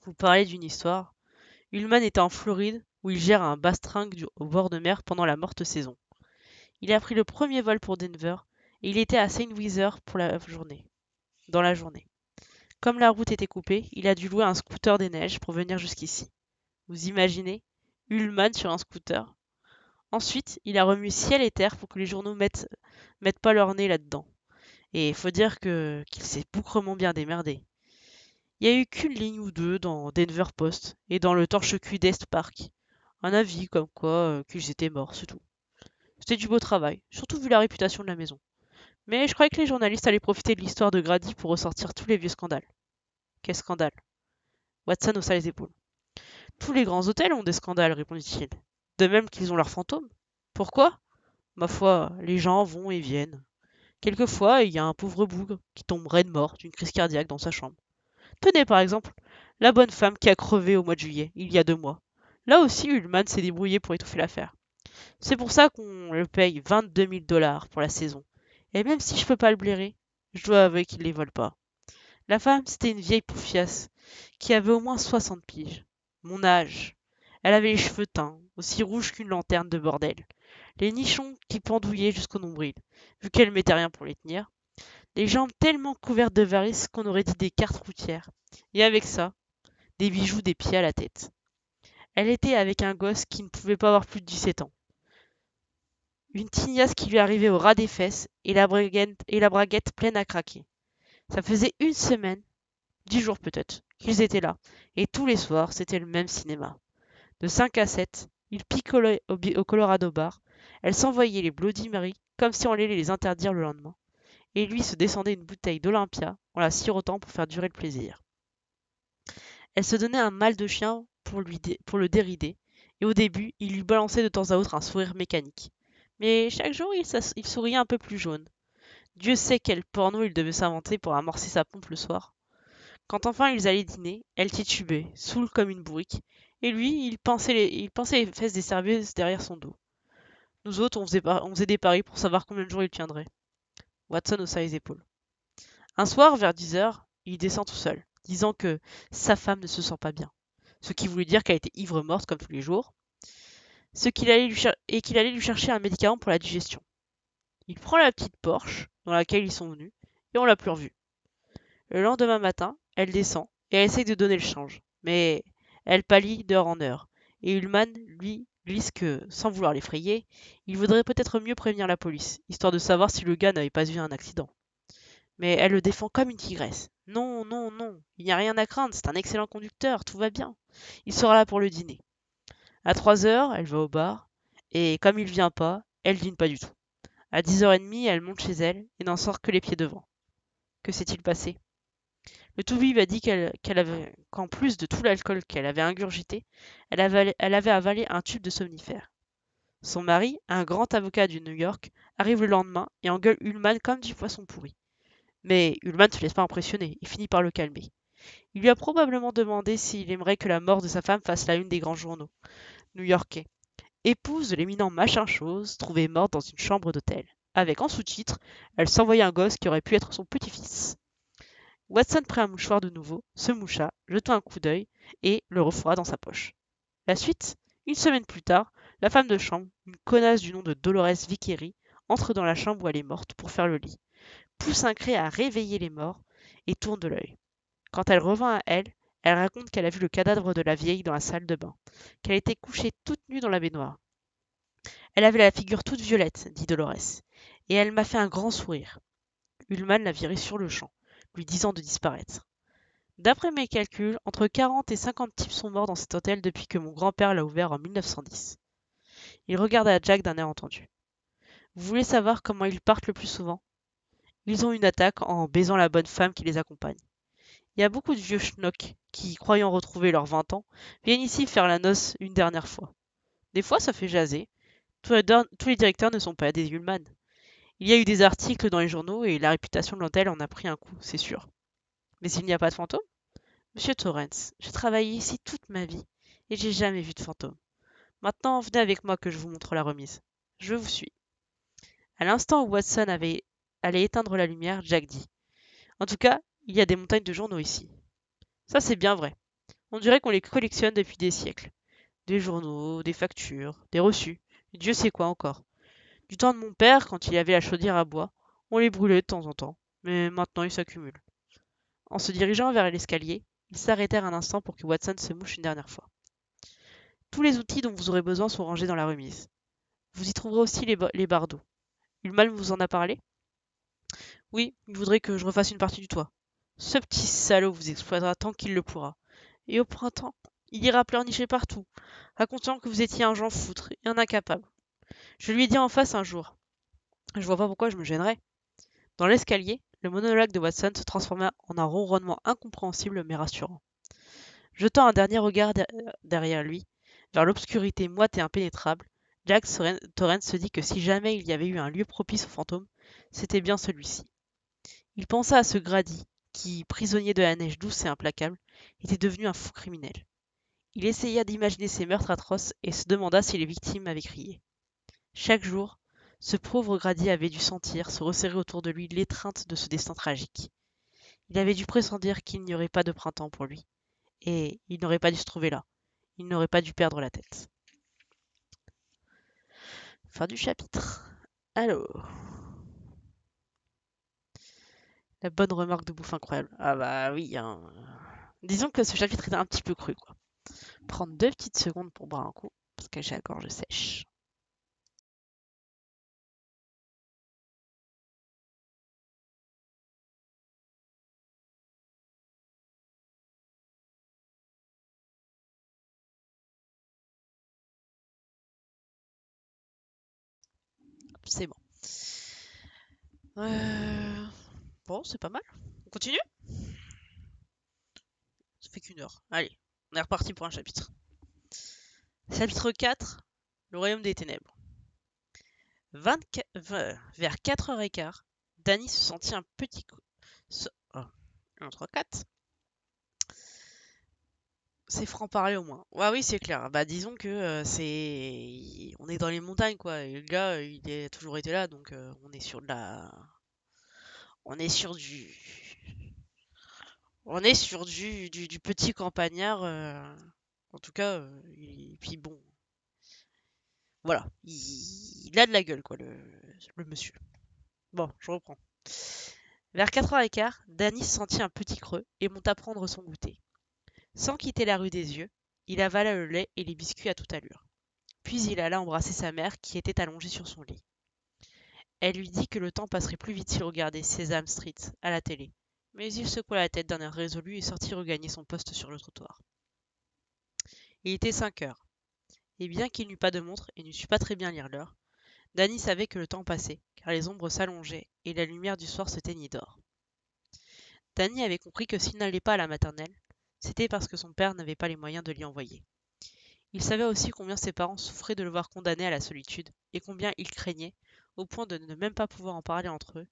Vous parlez d'une histoire. Ullman était en Floride où il gère un bastringue au bord de mer pendant la morte saison. Il a pris le premier vol pour Denver et il était à Saint Weiser pour dans la journée. Comme la route était coupée, il a dû louer un scooter des neiges pour venir jusqu'ici. Vous imaginez? Ullman sur un scooter. Ensuite, il a remué ciel et terre pour que les journaux mettent pas leur nez là-dedans. Et il faut dire qu'il s'est bougrement bien démerdé. Il y a eu qu'une ligne ou deux dans Denver Post et dans le torche-cul d'Est Park. Un avis comme quoi qu'ils étaient morts, c'est tout. C'était du beau travail, surtout vu la réputation de la maison. Mais je croyais que les journalistes allaient profiter de l'histoire de Grady pour ressortir tous les vieux scandales. Quel scandale? Watson haussa les épaules. Tous les grands hôtels ont des scandales, répondit-il. De même qu'ils ont leurs fantômes. Pourquoi? Ma foi, les gens vont et viennent. Quelquefois, il y a un pauvre bougre qui tombe raide mort d'une crise cardiaque dans sa chambre. Tenez par exemple, la bonne femme qui a crevé au mois de juillet, il y a 2 mois. Là aussi, Ullman s'est débrouillé pour étouffer l'affaire. C'est pour ça qu'on le paye 22 000 dollars pour la saison. Et même si je peux pas le blairer, je dois avouer qu'il les vole pas. La femme, c'était une vieille poufiasse qui avait au moins 60 piges. Mon âge. Elle avait les cheveux teints, aussi rouges qu'une lanterne de bordel. Les nichons qui pendouillaient jusqu'au nombril, vu qu'elle mettait rien pour les tenir. Les jambes tellement couvertes de varices qu'on aurait dit des cartes routières. Et avec ça, des bijoux des pieds à la tête. Elle était avec un gosse qui ne pouvait pas avoir plus de 17 ans. Une tignasse qui lui arrivait au ras des fesses et la braguette pleine à craquer. Ça faisait une semaine, 10 jours peut-être, qu'ils étaient là. Et tous les soirs, c'était le même cinéma. De 5 à 7, ils picolaient au Colorado Bar. Elle s'envoyait les Bloody Mary comme si on allait les interdire le lendemain. Et lui se descendait une bouteille d'Olympia en la sirotant pour faire durer le plaisir. Elle se donnait un mal de chien pour le dérider, et au début, il lui balançait de temps à autre un sourire mécanique. Mais chaque jour, il souriait un peu plus jaune. Dieu sait quel porno il devait s'inventer pour amorcer sa pompe le soir. Quand enfin ils allaient dîner, elle titubait, saoule comme une bourrique, et lui, il pensait les fesses des serveuses derrière son dos. Nous autres, on faisait des paris pour savoir combien de jours il tiendrait. Watson haussa les épaules. Un soir, vers 10 heures, il descend tout seul, disant que sa femme ne se sent pas bien. ce qui voulait dire qu'elle était ivre-morte comme tous les jours, et qu'il allait lui chercher un médicament pour la digestion. Il prend la petite Porsche dans laquelle ils sont venus, et on l'a plus revue. Le lendemain matin, elle descend, et elle essaye de donner le change, mais elle pâlit d'heure en heure, et Ullman, lui, glisse que, sans vouloir l'effrayer, il vaudrait peut-être mieux prévenir la police, histoire de savoir si le gars n'avait pas eu un accident. Mais elle le défend comme une tigresse. Non, non, non, il n'y a rien à craindre, c'est un excellent conducteur, tout va bien. Il sera là pour le dîner. À 3 heures, elle va au bar, et comme il vient pas, elle dîne pas du tout. À 10h30, elle monte chez elle et n'en sort que les pieds devant. Que s'est-il passé? Le tout-lui a dit qu'en plus de tout l'alcool qu'elle avait ingurgité, elle avait avalé un tube de somnifère. Son mari, un grand avocat du New York, arrive le lendemain et engueule Ullman comme du poisson pourri. Mais Ullman ne se laisse pas impressionner et finit par le calmer. Il lui a probablement demandé s'il aimerait que la mort de sa femme fasse la une des grands journaux new-yorkais. Épouse de l'éminent machin-chose, trouvée morte dans une chambre d'hôtel. Avec en sous-titre, elle s'envoyait un gosse qui aurait pu être son petit-fils. Watson prit un mouchoir de nouveau, se moucha, jeta un coup d'œil et le refourra dans sa poche. La suite, une semaine plus tard, la femme de chambre, une connasse du nom de Dolores Vickery, entre dans la chambre où elle est morte pour faire le lit, pousse un cri à réveiller les morts et tourne de l'œil. Quand elle revint à elle, elle raconte qu'elle a vu le cadavre de la vieille dans la salle de bain, qu'elle était couchée toute nue dans la baignoire. Elle avait la figure toute violette, dit Dolores, et elle m'a fait un grand sourire. Ullman l'a virée sur le champ, lui disant de disparaître. D'après mes calculs, entre 40 et 50 types sont morts dans cet hôtel depuis que mon grand-père l'a ouvert en 1910. Il regarda Jack d'un air entendu. Vous voulez savoir comment ils partent le plus souvent? Ils ont une attaque en baisant la bonne femme qui les accompagne. Il y a beaucoup de vieux schnocks qui, croyant retrouver leurs 20 ans, viennent ici faire la noce une dernière fois. Des fois, ça fait jaser. Tous les directeurs ne sont pas des Ullman. Il y a eu des articles dans les journaux et la réputation de l'hôtel en a pris un coup, c'est sûr. Mais il n'y a pas de fantômes? Monsieur Torrance, j'ai travaillé ici toute ma vie et j'ai jamais vu de fantôme. Maintenant, venez avec moi que je vous montre la remise. Je vous suis. À l'instant où Watson allait éteindre la lumière, Jack dit: En tout cas, il y a des montagnes de journaux ici. Ça, c'est bien vrai. On dirait qu'on les collectionne depuis des siècles. Des journaux, des factures, des reçus, et Dieu sait quoi encore. Du temps de mon père, quand il y avait la chaudière à bois, on les brûlait de temps en temps, mais maintenant ils s'accumulent. En se dirigeant vers l'escalier, ils s'arrêtèrent un instant pour que Watson se mouche une dernière fois. Tous les outils dont vous aurez besoin sont rangés dans la remise. Vous y trouverez aussi les bardeaux. Ulmal vous en a parlé? Oui, il voudrait que je refasse une partie du toit. Ce petit salaud vous exploitera tant qu'il le pourra. Et au printemps, il ira pleurnicher partout, racontant que vous étiez un Jean foutre et un incapable. Je lui ai dit en face un jour. Je vois pas pourquoi je me gênerais. Dans l'escalier, le monologue de Watson se transforma en un ronronnement incompréhensible mais rassurant. Jetant un dernier regard derrière lui, vers l'obscurité moite et impénétrable, Jack Torrance se dit que si jamais il y avait eu un lieu propice aux fantômes, c'était bien celui-ci. Il pensa à ce Grady, qui, prisonnier de la neige douce et implacable, était devenu un fou criminel. Il essaya d'imaginer ces meurtres atroces et se demanda si les victimes avaient crié. Chaque jour, ce pauvre Grady avait dû sentir se resserrer autour de lui l'étreinte de ce destin tragique. Il avait dû pressentir qu'il n'y aurait pas de printemps pour lui, et il n'aurait pas dû se trouver là. Il n'aurait pas dû perdre la tête. Fin du chapitre. Alors, la bonne remarque de bouffe incroyable. Ah bah oui, hein. Disons que ce chapitre était un petit peu cru, quoi. Prendre 2 petites secondes pour boire un coup, parce que j'ai la gorge sèche. C'est bon. Bon, c'est pas mal. On continue? Ça fait qu'1 heure. Allez, on est reparti pour un chapitre. Chapitre 4, le royaume des ténèbres. Vers 4h15, Danny se sentit un petit coup. Oh, 1, 3, 4. C'est franc-parler au moins. Ouais, oui, c'est clair. Bah, disons que on est dans les montagnes, quoi. Et le gars, il a toujours été là, donc on est sur de la. On est sur du. On est sur du petit campagnard. En tout cas, et puis bon, voilà, il a de la gueule, quoi, le monsieur. Bon, je reprends. Vers 4h15, Danny se sentit un petit creux et monta prendre son goûter. Sans quitter la rue des yeux, il avala le lait et les biscuits à toute allure. Puis il alla embrasser sa mère qui était allongée sur son lit. Elle lui dit que le temps passerait plus vite s'il regardait Sesame Street à la télé. Mais il secoua la tête d'un air résolu et sortit regagner son poste sur le trottoir. Il était 5h, et bien qu'il n'eût pas de montre et ne sût pas très bien lire l'heure, Danny savait que le temps passait, car les ombres s'allongeaient et la lumière du soir se teignit d'or. Danny avait compris que s'il n'allait pas à la maternelle, c'était parce que son père n'avait pas les moyens de l'y envoyer. Il savait aussi combien ses parents souffraient de le voir condamné à la solitude, et combien ils craignaient, au point de ne même pas pouvoir en parler entre eux,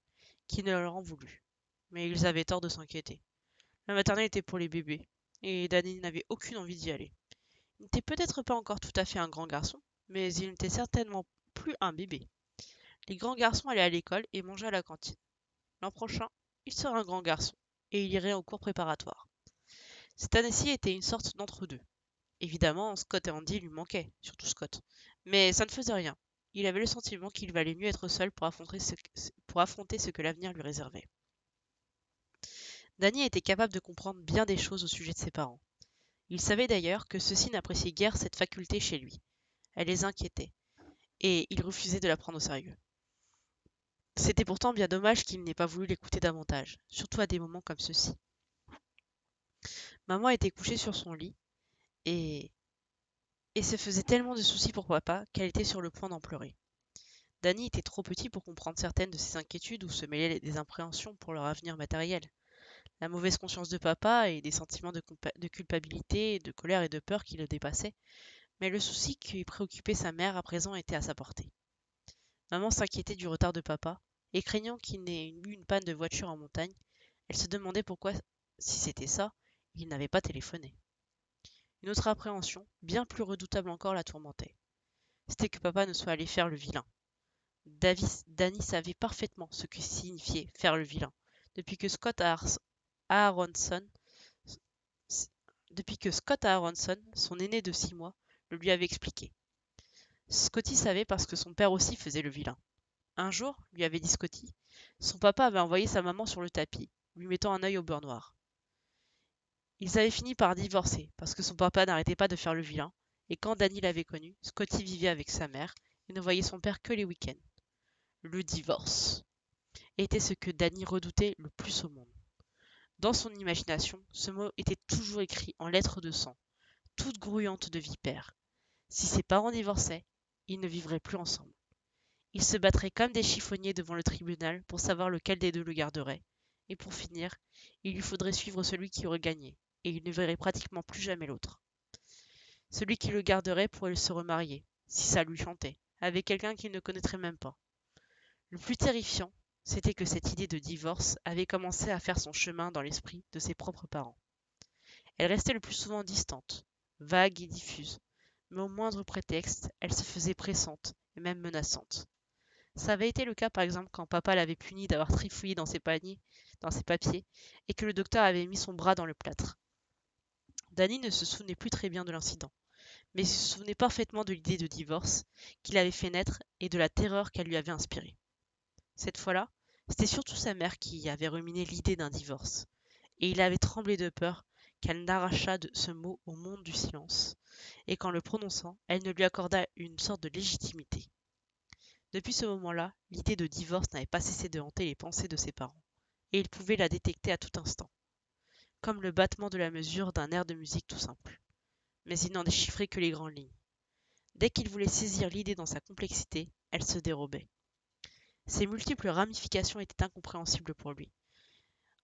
qu'il ne leur en voulut. Mais ils avaient tort de s'inquiéter. La maternelle était pour les bébés, et Danny n'avait aucune envie d'y aller. Il n'était peut-être pas encore tout à fait un grand garçon, mais il n'était certainement plus un bébé. Les grands garçons allaient à l'école et mangeaient à la cantine. L'an prochain, il serait un grand garçon, et il irait aux cours préparatoires. Cette année-ci était une sorte d'entre-deux. Évidemment, Scott et Andy lui manquaient, surtout Scott. Mais ça ne faisait rien. Il avait le sentiment qu'il valait mieux être seul pour affronter ce que l'avenir lui réservait. Danny était capable de comprendre bien des choses au sujet de ses parents. Il savait d'ailleurs que ceux-ci n'appréciaient guère cette faculté chez lui. Elle les inquiétait, et il refusait de la prendre au sérieux. C'était pourtant bien dommage qu'il n'ait pas voulu l'écouter davantage, surtout à des moments comme ceux-ci. Maman était couchée sur son lit, et se faisait tellement de soucis pour papa qu'elle était sur le point d'en pleurer. Danny était trop petit pour comprendre certaines de ses inquiétudes ou se mêler des appréhensions pour leur avenir matériel. La mauvaise conscience de papa et des sentiments de culpabilité, de colère et de peur qui le dépassaient, mais le souci qui préoccupait sa mère à présent était à sa portée. Maman s'inquiétait du retard de papa, et craignant qu'il n'ait eu une panne de voiture en montagne, elle se demandait pourquoi, si c'était ça, il n'avait pas téléphoné. Une autre appréhension, bien plus redoutable encore, la tourmentait. C'était que papa ne soit allé faire le vilain. Danny savait parfaitement ce que signifiait faire le vilain, depuis que Aaronson, son aîné de 6 mois, le lui avait expliqué. Scotty savait parce que son père aussi faisait le vilain. Un jour, lui avait dit Scotty, son papa avait envoyé sa maman sur le tapis, lui mettant un œil au beurre noir. Ils avaient fini par divorcer parce que son papa n'arrêtait pas de faire le vilain, et quand Danny l'avait connu, Scotty vivait avec sa mère et ne voyait son père que les week-ends. Le divorce était ce que Danny redoutait le plus au monde. Dans son imagination, ce mot était toujours écrit en lettres de sang, toutes grouillantes de vipères. Si ses parents divorçaient, ils ne vivraient plus ensemble. Ils se battraient comme des chiffonniers devant le tribunal pour savoir lequel des deux le garderait. Et pour finir, il lui faudrait suivre celui qui aurait gagné, et il ne verrait pratiquement plus jamais l'autre. Celui qui le garderait pourrait se remarier, si ça lui chantait, avec quelqu'un qu'il ne connaîtrait même pas. Le plus terrifiant, c'était que cette idée de divorce avait commencé à faire son chemin dans l'esprit de ses propres parents. Elle restait le plus souvent distante, vague et diffuse, mais au moindre prétexte, elle se faisait pressante et même menaçante. Ça avait été le cas par exemple quand papa l'avait puni d'avoir trifouillé dans ses papiers, et que le docteur avait mis son bras dans le plâtre. Danny ne se souvenait plus très bien de l'incident, mais il se souvenait parfaitement de l'idée de divorce qu'il avait fait naître et de la terreur qu'elle lui avait inspirée. Cette fois-là, c'était surtout sa mère qui avait ruminé l'idée d'un divorce, et il avait tremblé de peur qu'elle n'arrachât ce mot au monde du silence, et qu'en le prononçant, elle ne lui accordât une sorte de légitimité. Depuis ce moment-là, l'idée de divorce n'avait pas cessé de hanter les pensées de ses parents, et il pouvait la détecter à tout instant, comme le battement de la mesure d'un air de musique tout simple. Mais il n'en déchiffrait que les grandes lignes. Dès qu'il voulait saisir l'idée dans sa complexité, elle se dérobait. Ses multiples ramifications étaient incompréhensibles pour lui,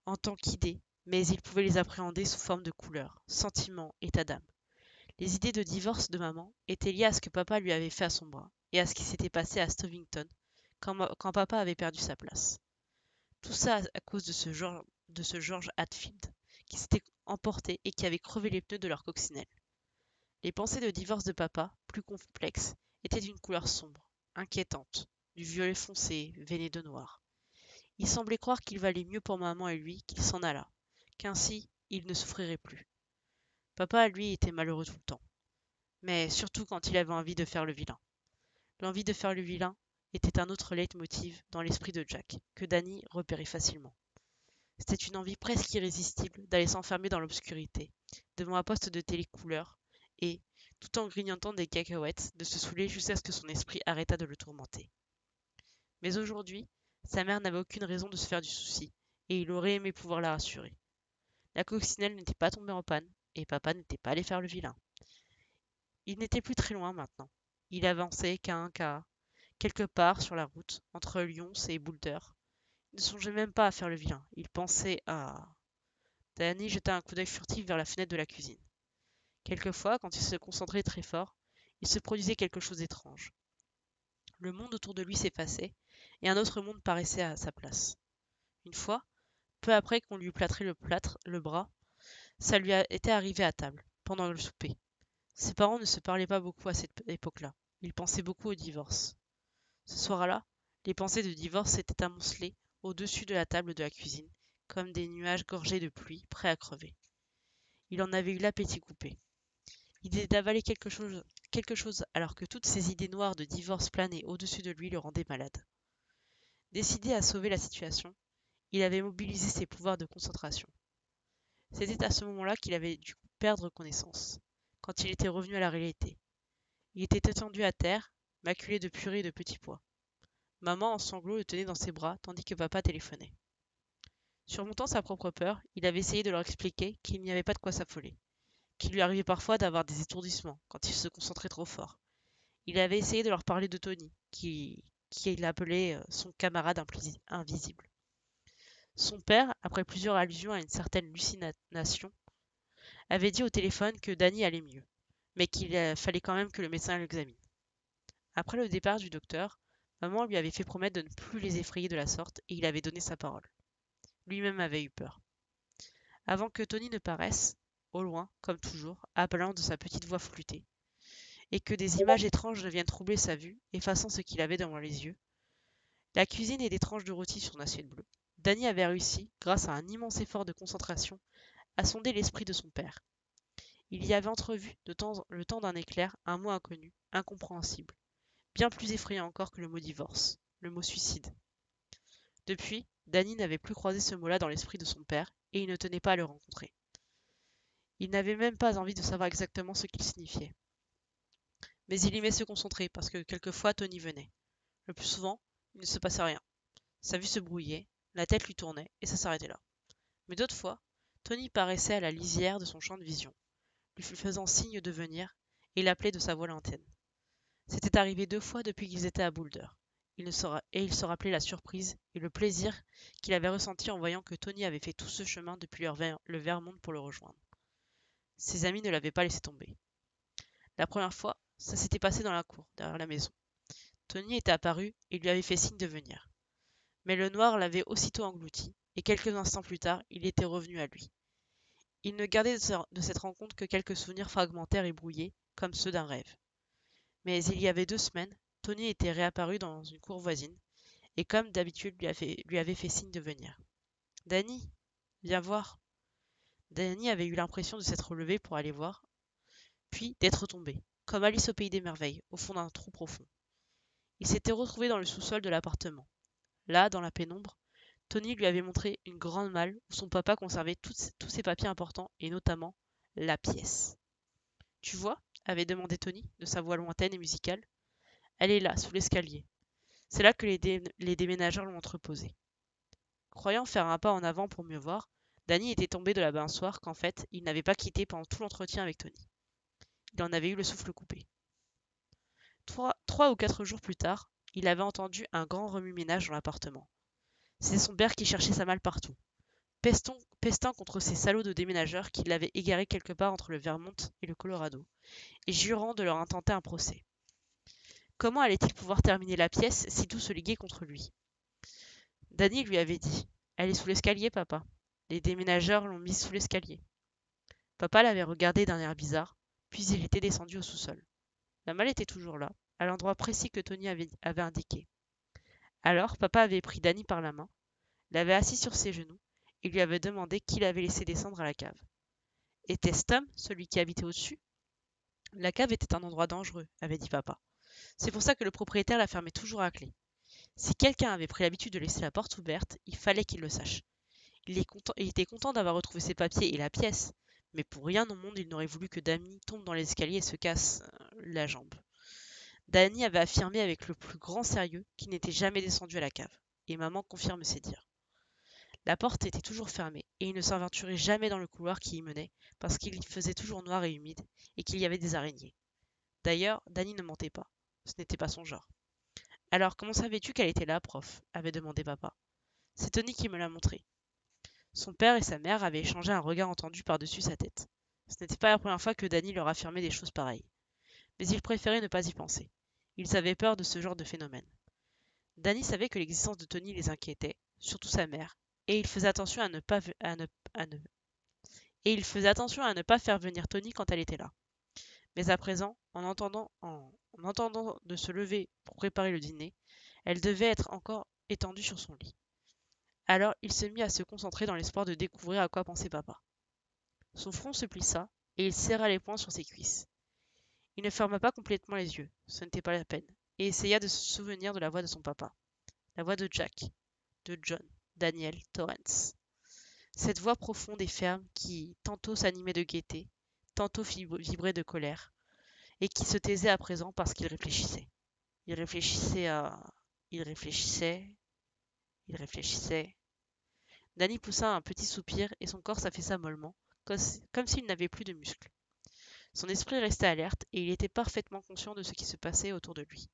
en tant qu'idées, mais il pouvait les appréhender sous forme de couleurs, sentiments, états d'âme. Les idées de divorce de maman étaient liées à ce que papa lui avait fait à son bras, et à ce qui s'était passé à Stovington, quand papa avait perdu sa place. Tout ça à cause de ce George Hatfield, qui s'était emporté et qui avait crevé les pneus de leur coccinelle. Les pensées de divorce de papa, plus complexes, étaient d'une couleur sombre, inquiétante, du violet foncé, veiné de noir. Il semblait croire qu'il valait mieux pour maman et lui qu'il s'en allât, qu'ainsi il ne souffrirait plus. Papa, lui, était malheureux tout le temps, mais surtout quand il avait envie de faire le vilain. L'envie de faire le vilain était un autre leitmotiv dans l'esprit de Jack, que Danny repérait facilement. C'était une envie presque irrésistible d'aller s'enfermer dans l'obscurité, devant un poste de télé couleur, et, tout en grignotant des cacahuètes, de se saouler jusqu'à ce que son esprit arrêtât de le tourmenter. Mais aujourd'hui, sa mère n'avait aucune raison de se faire du souci, et il aurait aimé pouvoir la rassurer. La coccinelle n'était pas tombée en panne, et papa n'était pas allé faire le vilain. Il n'était plus très loin maintenant. Il avançait qu'à un quart, quelque part sur la route, entre Lyons et Boulder. Il ne songeait même pas à faire le vilain. Il pensait à... Danny jeta un coup d'œil furtif vers la fenêtre de la cuisine. Quelquefois, quand il se concentrait très fort, il se produisait quelque chose d'étrange. Le monde autour de lui s'effaçait, et un autre monde paraissait à sa place. Une fois, peu après qu'on lui eut plâtré le bras, ça lui était arrivé à table, pendant le souper. Ses parents ne se parlaient pas beaucoup à cette époque-là. Ils pensaient beaucoup au divorce. Ce soir-là, les pensées de divorce s'étaient amoncelées au-dessus de la table de la cuisine, comme des nuages gorgés de pluie, prêts à crever. Il en avait eu l'appétit coupé. L'idée d'avaler quelque chose alors que toutes ces idées noires de divorce planaient au-dessus de lui le rendaient malade. Décidé à sauver la situation, il avait mobilisé ses pouvoirs de concentration. C'était à ce moment-là qu'il avait dû perdre connaissance, quand il était revenu à la réalité. Il était étendu à terre, maculé de purée et de petits pois. Maman, en sanglots, le tenait dans ses bras tandis que papa téléphonait. Surmontant sa propre peur, il avait essayé de leur expliquer qu'il n'y avait pas de quoi s'affoler, qu'il lui arrivait parfois d'avoir des étourdissements quand il se concentrait trop fort. Il avait essayé de leur parler de Tony, qui appelait son camarade invisible. Son père, après plusieurs allusions à une certaine hallucination, avait dit au téléphone que Danny allait mieux, mais qu'il fallait quand même que le médecin l'examine. Après le départ du docteur, maman lui avait fait promettre de ne plus les effrayer de la sorte et il avait donné sa parole. Lui-même avait eu peur. Avant que Tony ne paraisse, au loin, comme toujours, appelant de sa petite voix flûtée, et que des images étranges ne viennent troubler sa vue, effaçant ce qu'il avait devant les yeux, la cuisine et des tranches de rôti sur une assiette bleue. Danny avait réussi, grâce à un immense effort de concentration, à sonder l'esprit de son père. Il y avait entrevu, le temps d'un éclair, un mot inconnu, incompréhensible, bien plus effrayant encore que le mot divorce, le mot suicide. Depuis, Danny n'avait plus croisé ce mot-là dans l'esprit de son père, et il ne tenait pas à le rencontrer. Il n'avait même pas envie de savoir exactement ce qu'il signifiait. Mais il aimait se concentrer, parce que quelquefois Tony venait. Le plus souvent, il ne se passait rien. Sa vue se brouillait, la tête lui tournait, et ça s'arrêtait là. Mais d'autres fois, Tony paraissait à la lisière de son champ de vision, lui faisant signe de venir, et l'appelait de sa voix lointaine. C'était arrivé 2 fois depuis qu'ils étaient à Boulder. Il se rappelait la surprise et le plaisir qu'il avait ressenti en voyant que Tony avait fait tout ce chemin depuis le Vermont pour le rejoindre. Ses amis ne l'avaient pas laissé tomber. La première fois, ça s'était passé dans la cour, derrière la maison. Tony était apparu et lui avait fait signe de venir. Mais le noir l'avait aussitôt englouti, et quelques instants plus tard, il était revenu à lui. Il ne gardait de cette rencontre que quelques souvenirs fragmentaires et brouillés, comme ceux d'un rêve. Mais il y avait 2 semaines, Tony était réapparu dans une cour voisine, et comme d'habitude lui avait fait signe de venir. Danny, viens voir. Danny avait eu l'impression de s'être levé pour aller voir, puis d'être tombé, comme Alice au pays des merveilles, au fond d'un trou profond. Il s'était retrouvé dans le sous-sol de l'appartement. Là, dans la pénombre, Tony lui avait montré une grande malle où son papa conservait tous ses papiers importants, et notamment la pièce. Tu vois, avait demandé Tony, de sa voix lointaine et musicale. Elle est là, sous l'escalier. C'est là que les déménageurs l'ont entreposée. Croyant faire un pas en avant pour mieux voir, Danny était tombé de la balançoire qu'en fait, il n'avait pas quitté pendant tout l'entretien avec Tony. Il en avait eu le souffle coupé. 3 ou 4 jours plus tard, il avait entendu un grand remue-ménage dans l'appartement. C'était son père qui cherchait sa malle partout, pestant contre ces salauds de déménageurs qui l'avaient égaré quelque part entre le Vermont et le Colorado, et jurant de leur intenter un procès. Comment allait-il pouvoir terminer la pièce si tout se liguait contre lui? Danny lui avait dit: Elle est sous l'escalier, papa. Les déménageurs l'ont mise sous l'escalier. Papa l'avait regardé d'un air bizarre, puis il était descendu au sous-sol. La malle était toujours là, à l'endroit précis que Tony avait indiqué. Alors, papa avait pris Danny par la main, l'avait assis sur ses genoux et lui avait demandé qui l'avait laissé descendre à la cave. Était-ce Tom, celui qui habitait au-dessus? La cave était un endroit dangereux, avait dit papa. C'est pour ça que le propriétaire la fermait toujours à clé. Si quelqu'un avait pris l'habitude de laisser la porte ouverte, il fallait qu'il le sache. Il était content d'avoir retrouvé ses papiers et la pièce, mais pour rien au monde il n'aurait voulu que Danny tombe dans les escaliers et se casse la jambe. Danny avait affirmé avec le plus grand sérieux qu'il n'était jamais descendu à la cave, et maman confirme ses dires. La porte était toujours fermée, et il ne s'aventurait jamais dans le couloir qui y menait, parce qu'il y faisait toujours noir et humide, et qu'il y avait des araignées. D'ailleurs, Danny ne mentait pas. Ce n'était pas son genre. Alors, comment savais-tu qu'elle était là, prof? Avait demandé papa. C'est Tony qui me l'a montré. Son père et sa mère avaient échangé un regard entendu par-dessus sa tête. Ce n'était pas la première fois que Danny leur affirmait des choses pareilles. Mais ils préféraient ne pas y penser. Ils avaient peur de ce genre de phénomène. Danny savait que l'existence de Tony les inquiétait, surtout sa mère, et il faisait attention à ne pas, et il faisait attention à ne pas faire venir Tony quand elle était là. Mais à présent, en entendant de se lever pour préparer le dîner, elle devait être encore étendue sur son lit. Alors il se mit à se concentrer dans l'espoir de découvrir à quoi pensait papa. Son front se plissa, et il serra les poings sur ses cuisses. Il ne ferma pas complètement les yeux, ce n'était pas la peine, et essaya de se souvenir de la voix de son papa, la voix de Jack, de John, Daniel, Torrance. Cette voix profonde et ferme qui tantôt s'animait de gaieté, tantôt vibrait de colère, et qui se taisait à présent parce qu'il réfléchissait. Il réfléchissait à... Il réfléchissait... Il réfléchissait... Danny poussa un petit soupir et son corps s'affaissa mollement, comme s'il n'avait plus de muscles. Son esprit restait alerte et il était parfaitement conscient de ce qui se passait autour de lui.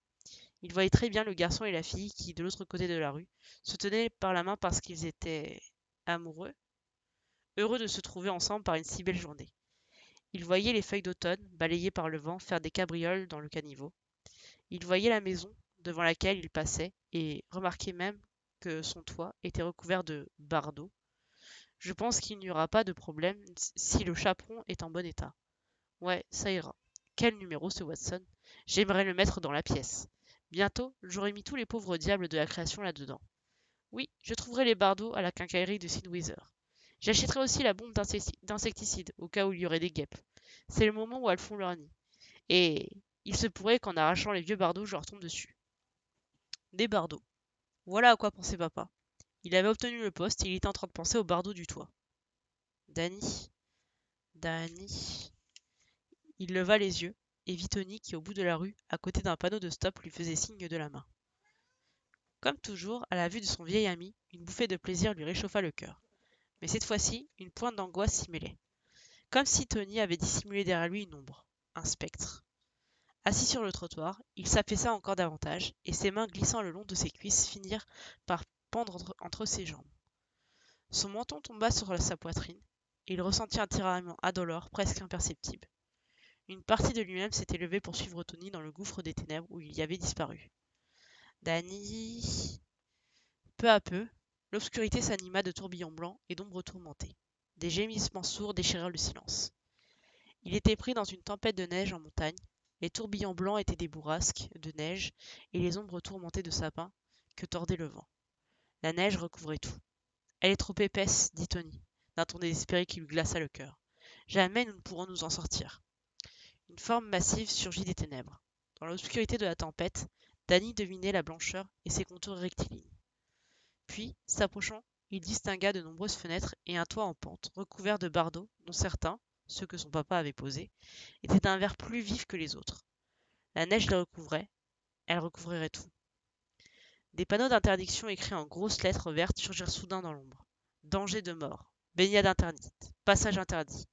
Il voyait très bien le garçon et la fille qui, de l'autre côté de la rue, se tenaient par la main parce qu'ils étaient amoureux, heureux de se trouver ensemble par une si belle journée. Il voyait les feuilles d'automne, balayées par le vent, faire des cabrioles dans le caniveau. Il voyait la maison devant laquelle il passait et remarquait même que son toit était recouvert de bardeaux. Je pense qu'il n'y aura pas de problème si le chaperon est en bon état. Ouais, ça ira. Quel numéro ce Watson? J'aimerais le mettre dans la pièce. Bientôt, j'aurai mis tous les pauvres diables de la création là-dedans. Oui, je trouverai les bardeaux à la quincaillerie de Sid Weather. J'achèterai aussi la bombe d'insecticide, au cas où il y aurait des guêpes. C'est le moment où elles font leur nid. Et il se pourrait qu'en arrachant les vieux bardeaux, je leur tombe dessus. Des bardeaux. Voilà à quoi pensait papa. Il avait obtenu le poste et il était en train de penser aux bardeaux du toit. Danny, Danny. Il leva les yeux et vit Tony qui, au bout de la rue, à côté d'un panneau de stop, lui faisait signe de la main. Comme toujours, à la vue de son vieil ami, une bouffée de plaisir lui réchauffa le cœur. Mais cette fois-ci, une pointe d'angoisse s'y mêlait. Comme si Tony avait dissimulé derrière lui une ombre, un spectre. Assis sur le trottoir, il s'affaissa encore davantage, et ses mains glissant le long de ses cuisses finirent par pendre entre ses jambes. Son menton tomba sur sa poitrine, et il ressentit un tiraillement indolore presque imperceptible. Une partie de lui-même s'était levée pour suivre Tony dans le gouffre des ténèbres où il y avait disparu. Danny. Peu à peu, l'obscurité s'anima de tourbillons blancs et d'ombres tourmentées. Des gémissements sourds déchirèrent le silence. Il était pris dans une tempête de neige en montagne. Les tourbillons blancs étaient des bourrasques de neige et les ombres tourmentées de sapins que tordait le vent. La neige recouvrait tout. Elle est trop épaisse, dit Tony, d'un ton désespéré qui lui glaça le cœur. Jamais nous ne pourrons nous en sortir. Une forme massive surgit des ténèbres. Dans l'obscurité de la tempête, Danny devinait la blancheur et ses contours rectilignes. Puis, s'approchant, il distingua de nombreuses fenêtres et un toit en pente, recouvert de bardeaux, dont certains, ceux que son papa avait posés, étaient d'un vert plus vif que les autres. La neige les recouvrait, elle recouvrirait tout. Des panneaux d'interdiction écrits en grosses lettres vertes surgirent soudain dans l'ombre. Danger de mort, baignade interdite, passage interdit,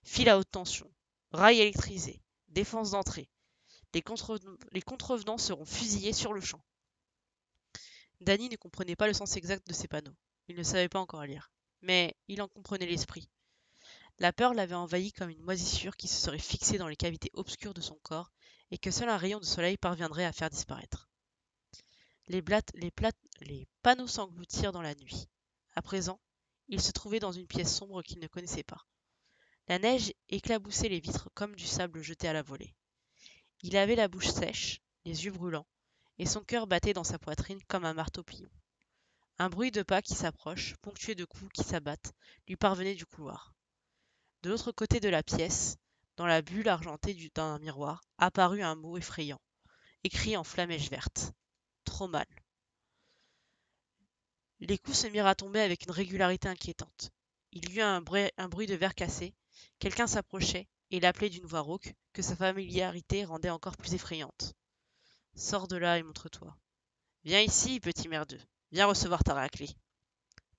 fil à haute tension, rail électrisé, défense d'entrée. Les contrevenants seront fusillés sur le champ. Danny ne comprenait pas le sens exact de ces panneaux. Il ne savait pas encore lire. Mais il en comprenait l'esprit. La peur l'avait envahi comme une moisissure qui se serait fixée dans les cavités obscures de son corps et que seul un rayon de soleil parviendrait à faire disparaître. Les panneaux s'engloutirent dans la nuit. À présent, il se trouvait dans une pièce sombre qu'il ne connaissait pas. La neige éclaboussait les vitres comme du sable jeté à la volée. Il avait la bouche sèche, les yeux brûlants, et son cœur battait dans sa poitrine comme un marteau-pilon. Un bruit de pas qui s'approchent, ponctué de coups qui s'abattent, lui parvenait du couloir. De l'autre côté de la pièce, dans la bulle argentée d'un miroir, apparut un mot effrayant, écrit en flamèche verte. Trop mal. Les coups se mirent à tomber avec une régularité inquiétante. Il y eut un bruit de verre cassé, quelqu'un s'approchait, et l'appelait d'une voix rauque, que sa familiarité rendait encore plus effrayante. Sors de là et montre-toi. Viens ici, petit merdeux. Viens recevoir ta raclée.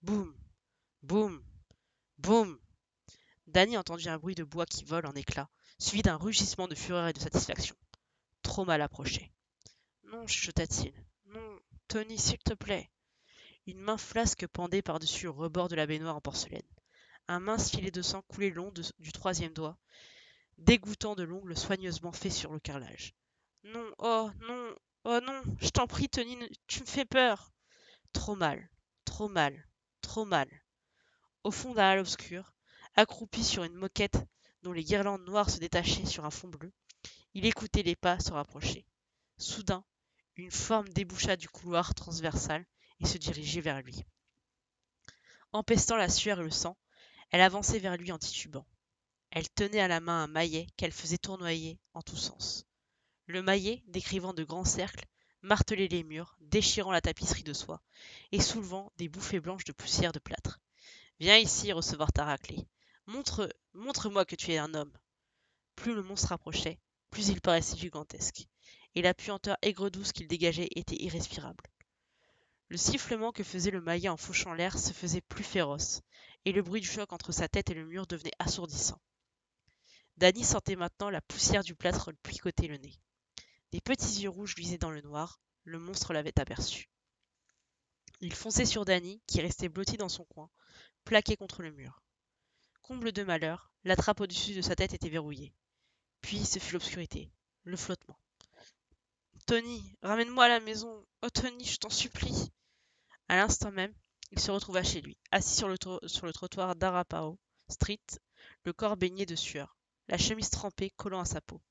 Boum, boum, boum. Danny entendit un bruit de bois qui vole en éclats, suivi d'un rugissement de fureur et de satisfaction. Trop mal approché. Non, chuchota-t-il. Non, Tony, s'il te plaît. Une main flasque pendait par-dessus le rebord de la baignoire en porcelaine. Un mince filet de sang coulait le long du troisième doigt, dégoûtant de l'ongle soigneusement fait sur le carrelage. Non, oh non, je t'en prie, Tony, tu me fais peur. Trop mal, trop mal, trop mal. Au fond d'un hall obscur, accroupi sur une moquette dont les guirlandes noires se détachaient sur un fond bleu, il écoutait les pas se rapprocher. Soudain, une forme déboucha du couloir transversal et se dirigeait vers lui. Empestant la sueur et le sang, elle avançait vers lui en titubant. Elle tenait à la main un maillet qu'elle faisait tournoyer en tous sens. Le maillet, décrivant de grands cercles, martelait les murs, déchirant la tapisserie de soie et soulevant des bouffées blanches de poussière de plâtre. Viens ici recevoir ta raclée. Montre-moi que tu es un homme. Plus le monstre approchait, plus il paraissait gigantesque, et la puanteur aigre-douce qu'il dégageait était irrespirable. Le sifflement que faisait le maillet en fauchant l'air se faisait plus féroce, et le bruit du choc entre sa tête et le mur devenait assourdissant. Danny sentait maintenant la poussière du plâtre lui picoter le nez. Des petits yeux rouges luisaient dans le noir, le monstre l'avait aperçu. Il fonçait sur Danny, qui restait blotti dans son coin, plaqué contre le mur. Comble de malheur, la trappe au-dessus de sa tête était verrouillée. Puis ce fut l'obscurité, le flottement. Tony, ramène-moi à la maison. Oh Tony, je t'en supplie. À l'instant même, il se retrouva chez lui, assis sur le trottoir d'Arapahoe Street, le corps baigné de sueur, la chemise trempée collant à sa peau.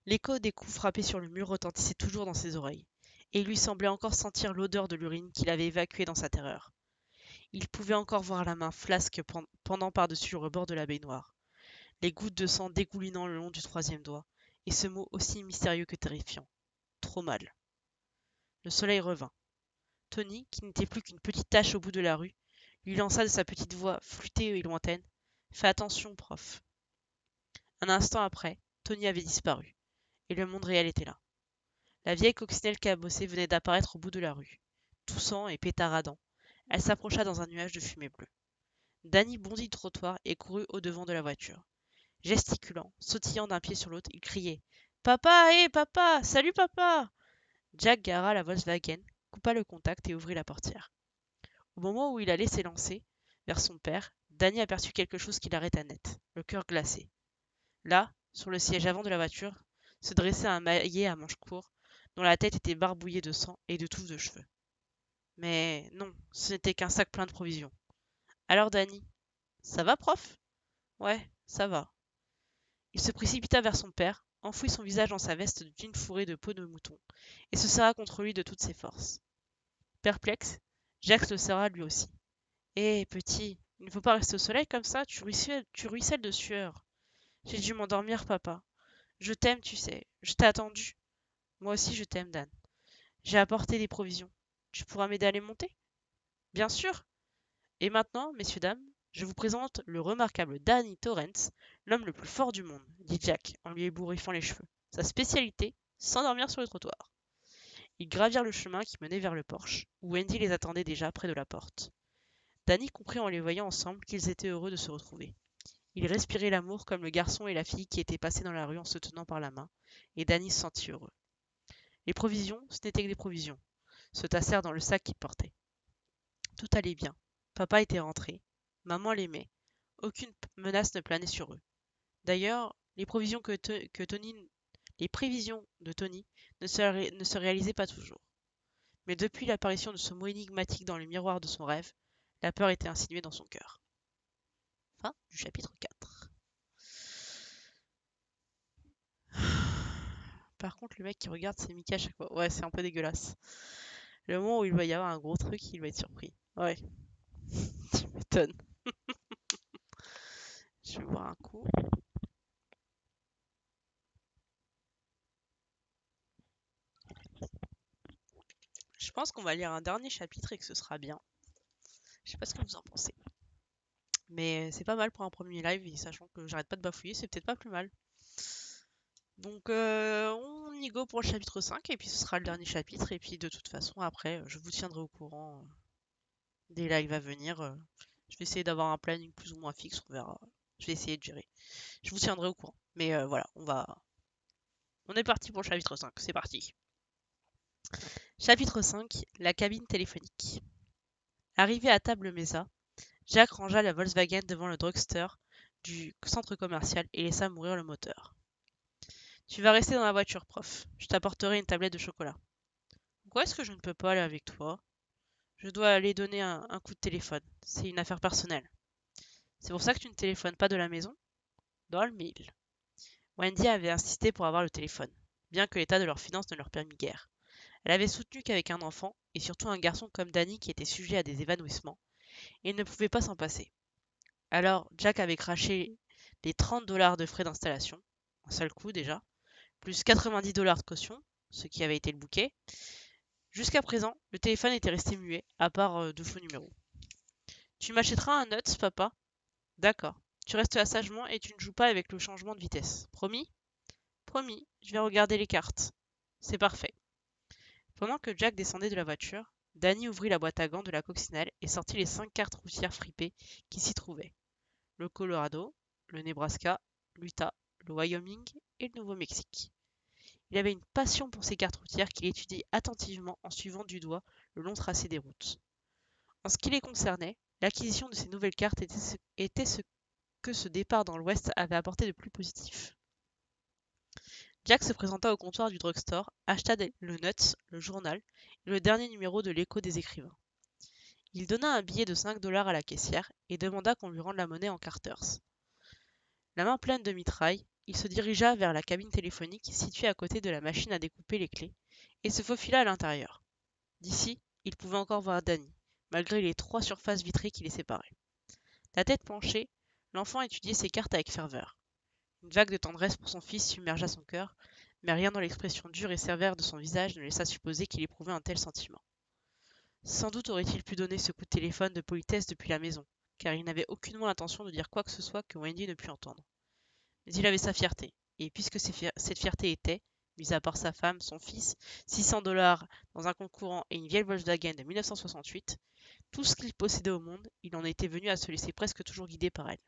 L'écho des coups frappés sur le mur retentissait toujours dans ses oreilles, et il lui semblait encore sentir l'odeur de l'urine qu'il avait évacuée dans sa terreur. Il pouvait encore voir la main flasque pendant par-dessus le rebord de la baignoire, les gouttes de sang dégoulinant le long du troisième doigt, et ce mot aussi mystérieux que terrifiant. Trop mal. Le soleil revint. Tony, qui n'était plus qu'une petite tache au bout de la rue, lui lança de sa petite voix flûtée et lointaine. Fais attention, prof. Un instant après, Tony avait disparu, et le monde réel était là. La vieille coccinelle cabossée venait d'apparaître au bout de la rue. Toussant et pétaradant, elle s'approcha dans un nuage de fumée bleue. Danny bondit du trottoir et courut au-devant de la voiture. Gesticulant, sautillant d'un pied sur l'autre, il criait Papa, hé, papa, salut papa. Jack gara la Volkswagen, coupa le contact et ouvrit la portière. Au moment où il allait s'élancer vers son père, Danny aperçut quelque chose qui l'arrêta net, le cœur glacé. Là, sur le siège avant de la voiture, se dressait un maillet à manches courtes, dont la tête était barbouillée de sang et de touffes de cheveux. Mais non, ce n'était qu'un sac plein de provisions. Alors Danny, ça va, prof? Ouais, ça va. Il se précipita vers son père, enfouit son visage dans sa veste de jean fourrée de peau de mouton, et se serra contre lui de toutes ses forces. Perplexe, Jacques le serra lui aussi. Hé, petit, il ne faut pas rester au soleil comme ça, tu ruisselles de sueur. J'ai dû m'endormir, papa. Je t'aime, tu sais. Je t'ai attendu. Moi aussi, je t'aime, Dan. J'ai apporté des provisions. Tu pourras m'aider à les monter? Bien sûr. Et maintenant, messieurs, dames, je vous présente le remarquable Danny Torrance, l'homme le plus fort du monde, dit Jack en lui ébouriffant les cheveux. Sa spécialité, s'endormir sur le trottoir. Ils gravirent le chemin qui menait vers le porche, où Wendy les attendait déjà près de la porte. Danny comprit en les voyant ensemble qu'ils étaient heureux de se retrouver. Il respirait l'amour comme le garçon et la fille qui étaient passés dans la rue en se tenant par la main, et Danny se sentit heureux. Les provisions, ce n'était que des provisions, se tassèrent dans le sac qu'il portait. Tout allait bien. Papa était rentré. Maman l'aimait. Aucune menace ne planait sur eux. D'ailleurs, les prévisions de Tony ne se réalisaient pas toujours. Mais depuis l'apparition de ce mot énigmatique dans le miroir de son rêve, la peur était insinuée dans son cœur. Fin du chapitre 4. Par contre, le mec qui regarde c'est Mickey à chaque fois. Ouais, c'est un peu dégueulasse. Le moment où il va y avoir un gros truc, il va être surpris. Ouais, tu m'étonnes. Je vais boire un coup. Je pense qu'on va lire un dernier chapitre et que ce sera bien. Je sais pas ce que vous en pensez. Mais c'est pas mal pour un premier live, et sachant que j'arrête pas de bafouiller, c'est peut-être pas plus mal. Donc on y go pour le chapitre 5, et puis ce sera le dernier chapitre. Et puis de toute façon, après, je vous tiendrai au courant des lives à venir. Je vais essayer d'avoir un planning plus ou moins fixe, on verra. Je vais essayer de gérer. Je vous tiendrai au courant. Mais voilà, on est parti pour le chapitre 5, c'est parti. Chapitre 5, la cabine téléphonique. Arrivé à Table Mesa, Jack rangea la Volkswagen devant le drugstore du centre commercial et laissa mourir le moteur. Tu vas rester dans la voiture, prof. Je t'apporterai une tablette de chocolat. Pourquoi est-ce que je ne peux pas aller avec toi? Je dois aller donner un coup de téléphone. C'est une affaire personnelle. C'est pour ça que tu ne téléphones pas de la maison? Dans le mille. Wendy avait insisté pour avoir le téléphone, bien que l'état de leurs finances ne leur permît guère. Elle avait soutenu qu'avec un enfant, et surtout un garçon comme Danny qui était sujet à des évanouissements, il ne pouvait pas s'en passer. Alors, Jack avait craché les 30 dollars de frais d'installation, un seul coup déjà, plus 90 dollars de caution, ce qui avait été le bouquet. Jusqu'à présent, le téléphone était resté muet, à part de faux numéros. Tu m'achèteras un Nuts, papa? D'accord. Tu restes là sagement et tu ne joues pas avec le changement de vitesse. Promis? Promis, je vais regarder les cartes. C'est parfait. Pendant que Jack descendait de la voiture, Danny ouvrit la boîte à gants de la coccinelle et sortit les 5 cartes routières fripées qui s'y trouvaient. Le Colorado, le Nebraska, l'Utah, le Wyoming et le Nouveau-Mexique. Il avait une passion pour ces cartes routières qu'il étudiait attentivement en suivant du doigt le long tracé des routes. En ce qui les concernait, l'acquisition de ces nouvelles cartes était ce que ce départ dans l'Ouest avait apporté de plus positif. Jack se présenta au comptoir du drugstore, acheta le Nuts, le journal et le dernier numéro de l'Écho des écrivains. Il donna un billet de 5 dollars à la caissière et demanda qu'on lui rende la monnaie en carters. La main pleine de mitraille, il se dirigea vers la cabine téléphonique située à côté de la machine à découper les clés et se faufila à l'intérieur. D'ici, il pouvait encore voir Danny, malgré les 3 surfaces vitrées qui les séparaient. La tête penchée, l'enfant étudiait ses cartes avec ferveur. Une vague de tendresse pour son fils submergea son cœur, mais rien dans l'expression dure et sévère de son visage ne laissa supposer qu'il éprouvait un tel sentiment. Sans doute aurait-il pu donner ce coup de téléphone de politesse depuis la maison, car il n'avait aucunement l'intention de dire quoi que ce soit que Wendy ne pût entendre. Mais il avait sa fierté, et puisque cette fierté était, mis à part sa femme, son fils, 600 dollars dans un compte courant et une vieille Volkswagen de 1968, tout ce qu'il possédait au monde, il en était venu à se laisser presque toujours guider par elle.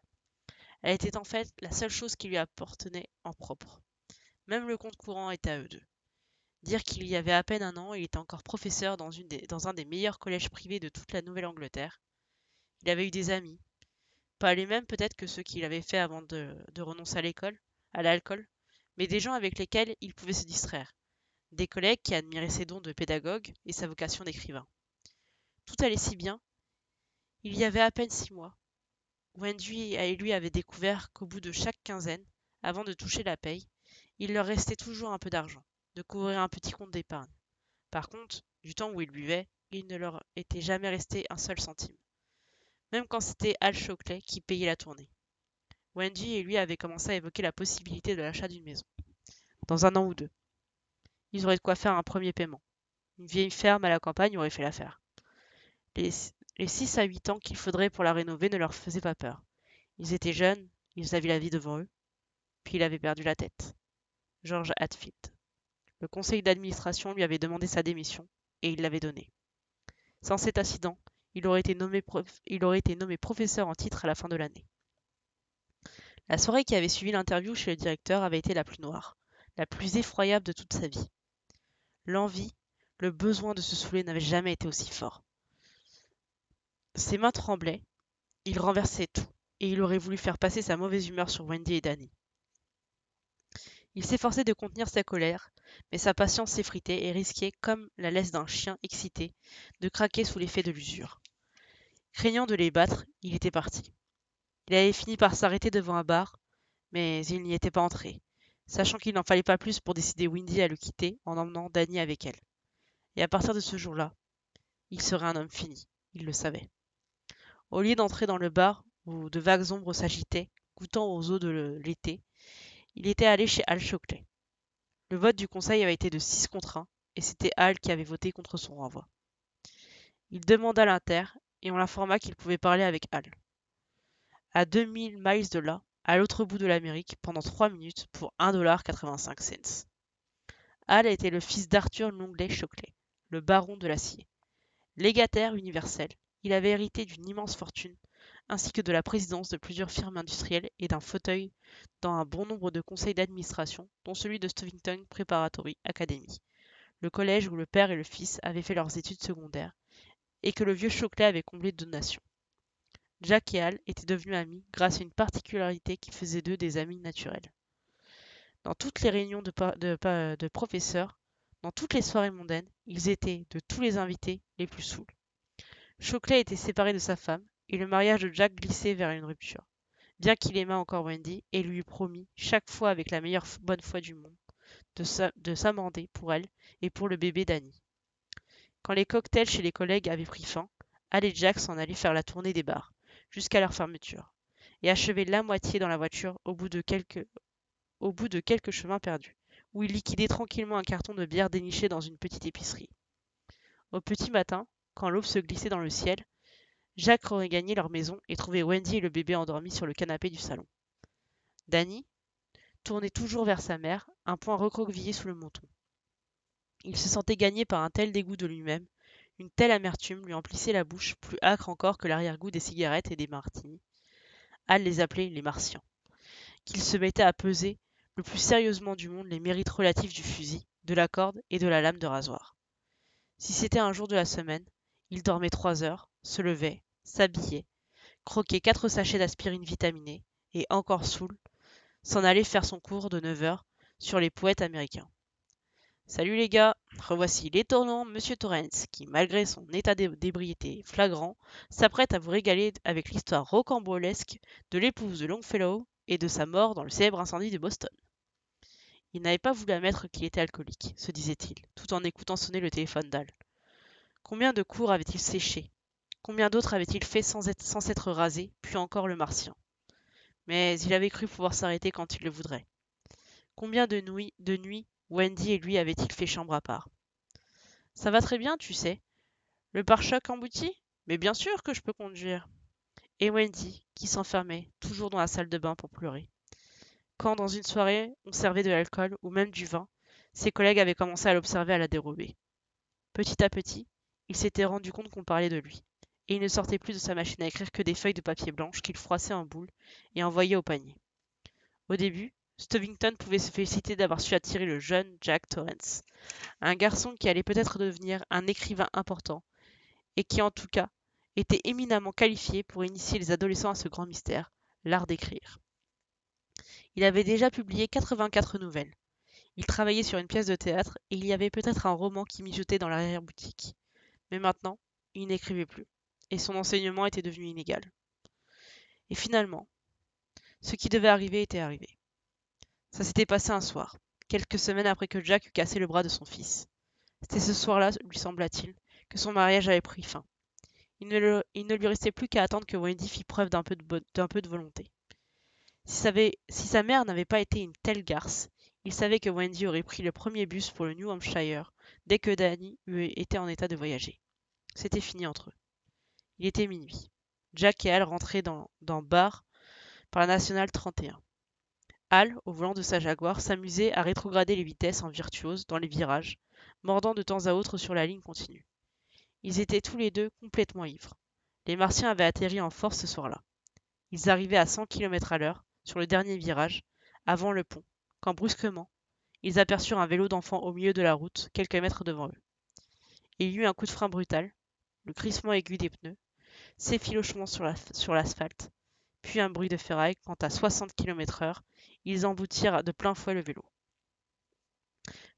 Elle était en fait la seule chose qui lui appartenait en propre. Même le compte courant était à eux deux. Dire qu'il y avait à peine un an, il était encore professeur dans un des meilleurs collèges privés de toute la Nouvelle-Angleterre. Il avait eu des amis, pas les mêmes peut-être que ceux qu'il avait fait avant de renoncer à l'alcool, mais des gens avec lesquels il pouvait se distraire. Des collègues qui admiraient ses dons de pédagogue et sa vocation d'écrivain. Tout allait si bien. Il y avait à peine 6 mois. Wendy et lui avaient découvert qu'au bout de chaque quinzaine, avant de toucher la paye, il leur restait toujours un peu d'argent, de couvrir un petit compte d'épargne. Par contre, du temps où ils buvaient, il ne leur était jamais resté un seul centime. Même quand c'était Al Shockley qui payait la tournée. Wendy et lui avaient commencé à évoquer la possibilité de l'achat d'une maison. Dans un an ou deux. Ils auraient de quoi faire un premier paiement. Une vieille ferme à la campagne aurait fait l'affaire. Les, les 6 à 8 ans qu'il faudrait pour la rénover ne leur faisaient pas peur. Ils étaient jeunes, ils avaient la vie devant eux, puis il avait perdu la tête. George Hatfield. Le conseil d'administration lui avait demandé sa démission, et il l'avait donnée. Sans cet incident, il aurait été nommé professeur en titre à la fin de l'année. La soirée qui avait suivi l'interview chez le directeur avait été la plus noire, la plus effroyable de toute sa vie. L'envie, le besoin de se saouler n'avait jamais été aussi fort. Ses mains tremblaient, il renversait tout, et il aurait voulu faire passer sa mauvaise humeur sur Wendy et Danny. Il s'efforçait de contenir sa colère, mais sa patience s'effritait et risquait, comme la laisse d'un chien excité, de craquer sous l'effet de l'usure. Craignant de les battre, il était parti. Il avait fini par s'arrêter devant un bar, mais il n'y était pas entré, sachant qu'il n'en fallait pas plus pour décider Wendy à le quitter en emmenant Danny avec elle. Et à partir de ce jour-là, il serait un homme fini, il le savait. Au lieu d'entrer dans le bar, où de vagues ombres s'agitaient, goûtant aux eaux de l'été, il était allé chez Al Shockley. Le vote du conseil avait été de 6 contre 1, et c'était Al qui avait voté contre son renvoi. Il demanda l'inter, et on l'informa qu'il pouvait parler avec Al. À 2000 miles de là, à l'autre bout de l'Amérique, pendant 3 minutes, pour 1,85 $. Al était le fils d'Arthur Longley Shockley, le baron de l'acier. Légataire universel, il avait hérité d'une immense fortune, ainsi que de la présidence de plusieurs firmes industrielles et d'un fauteuil dans un bon nombre de conseils d'administration, dont celui de Stovington Preparatory Academy, le collège où le père et le fils avaient fait leurs études secondaires, et que le vieux Shockley avait comblé de donations. Jack et Al étaient devenus amis grâce à une particularité qui faisait d'eux des amis naturels. Dans toutes les réunions de professeurs, dans toutes les soirées mondaines, ils étaient, de tous les invités, les plus saouls. Shockley était séparé de sa femme, et le mariage de Jack glissait vers une rupture. Bien qu'il aimât encore Wendy et lui eût promis, chaque fois avec la meilleure bonne foi du monde, de s'amender pour elle et pour le bébé d'Annie. Quand les cocktails chez les collègues avaient pris fin, Al et Jack s'en allaient faire la tournée des bars, jusqu'à leur fermeture, et achevaient la moitié dans la voiture au bout de quelques chemins perdus, où ils liquidaient tranquillement un carton de bière déniché dans une petite épicerie. Au petit matin, quand l'aube se glissait dans le ciel, Jack regagnait leur maison et trouvait Wendy et le bébé endormis sur le canapé du salon. Danny tournait toujours vers sa mère, un poing recroquevillé sous le menton. Il se sentait gagné par un tel dégoût de lui-même, une telle amertume lui emplissait la bouche, plus âcre encore que l'arrière-goût des cigarettes et des martinis. Al les appelait les Martiens, qu'il se mettait à peser le plus sérieusement du monde les mérites relatifs du fusil, de la corde et de la lame de rasoir. Si c'était un jour de la semaine, il dormait 3 heures, se levait, s'habillait, croquait 4 sachets d'aspirine vitaminée, et encore saoul, s'en allait faire son cours de 9 heures sur les poètes américains. Salut les gars, revoici l'étonnant Monsieur Torrance qui, malgré son état d'ébriété flagrant, s'apprête à vous régaler avec l'histoire rocambolesque de l'épouse de Longfellow et de sa mort dans le célèbre incendie de Boston. Il n'avait pas voulu admettre qu'il était alcoolique, se disait-il, tout en écoutant sonner le téléphone d'Al. Combien de cours avait-il séché? Combien d'autres avait-il fait sans s'être rasé, puis encore le martien? Mais il avait cru pouvoir s'arrêter quand il le voudrait. Combien de nuits Wendy et lui avaient-ils fait chambre à part? Ça va très bien, tu sais. Le pare-choc embouti? Mais bien sûr que je peux conduire. Et Wendy, qui s'enfermait, toujours dans la salle de bain pour pleurer. Quand, dans une soirée, on servait de l'alcool ou même du vin, ses collègues avaient commencé à l'observer à la dérobée. Petit à petit, il s'était rendu compte qu'on parlait de lui, et il ne sortait plus de sa machine à écrire que des feuilles de papier blanche qu'il froissait en boule et envoyait au panier. Au début, Stovington pouvait se féliciter d'avoir su attirer le jeune Jack Torrance, un garçon qui allait peut-être devenir un écrivain important, et qui en tout cas était éminemment qualifié pour initier les adolescents à ce grand mystère, l'art d'écrire. Il avait déjà publié 84 nouvelles. Il travaillait sur une pièce de théâtre et il y avait peut-être un roman qui mijotait dans l'arrière-boutique. Mais maintenant, il n'écrivait plus, et son enseignement était devenu inégal. Et finalement, ce qui devait arriver était arrivé. Ça s'était passé un soir, quelques semaines après que Jack eut cassé le bras de son fils. C'était ce soir-là, lui sembla-t-il, que son mariage avait pris fin. Il ne lui restait plus qu'à attendre que Wendy fît preuve d'un peu de volonté. Si sa mère n'avait pas été une telle garce, il savait que Wendy aurait pris le premier bus pour le New Hampshire dès que Danny eût été en état de voyager. C'était fini entre eux. Il était minuit. Jack et Al rentraient dans bar par la nationale 31. Al, au volant de sa Jaguar, s'amusait à rétrograder les vitesses en virtuose dans les virages, mordant de temps à autre sur la ligne continue. Ils étaient tous les deux complètement ivres. Les Martiens avaient atterri en force ce soir-là. Ils arrivaient à 100 km/h sur le dernier virage, avant le pont, quand brusquement, ils aperçurent un vélo d'enfant au milieu de la route, quelques mètres devant eux. Il y eut un coup de frein brutal, le crissement aigu des pneus, s'effilochement sur l'asphalte, puis un bruit de ferraille quand à 60 km/h, ils emboutirent de plein fouet le vélo.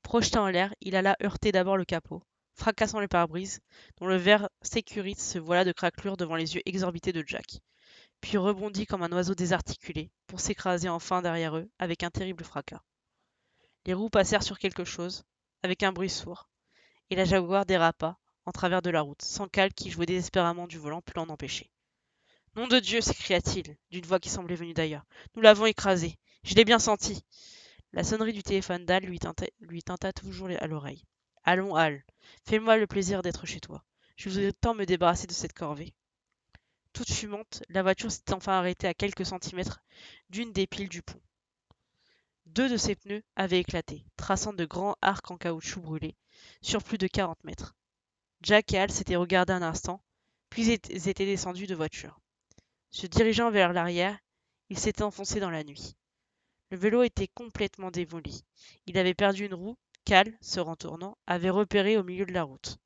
Projeté en l'air, il alla heurter d'abord le capot, fracassant le pare-brise, dont le verre sécurite se voila de craquelure devant les yeux exorbités de Jack, puis rebondit comme un oiseau désarticulé, pour s'écraser enfin derrière eux avec un terrible fracas. Les roues passèrent sur quelque chose, avec un bruit sourd, et la Jaguar dérapa en travers de la route, sans qu'Al, qui jouait désespérément du volant, pût l'en empêcher. Nom de Dieu, s'écria-t-il, d'une voix qui semblait venue d'ailleurs. Nous l'avons écrasé. Je l'ai bien senti. La sonnerie du téléphone d'Al lui tinta toujours à l'oreille. Allons, Al, fais-moi le plaisir d'être chez toi. Je voudrais tant me débarrasser de cette corvée. Toute fumante, la voiture s'était enfin arrêtée à quelques centimètres d'une des piles du pont. Deux de ses pneus avaient éclaté, traçant de grands arcs en caoutchouc brûlé, sur plus de 40 mètres. Jack et Al s'étaient regardés un instant, puis ils étaient descendus de voiture. Se dirigeant vers l'arrière, ils s'étaient enfoncés dans la nuit. Le vélo était complètement démoli. Il avait perdu une roue qu'Al, se retournant, avait repérée au milieu de la route.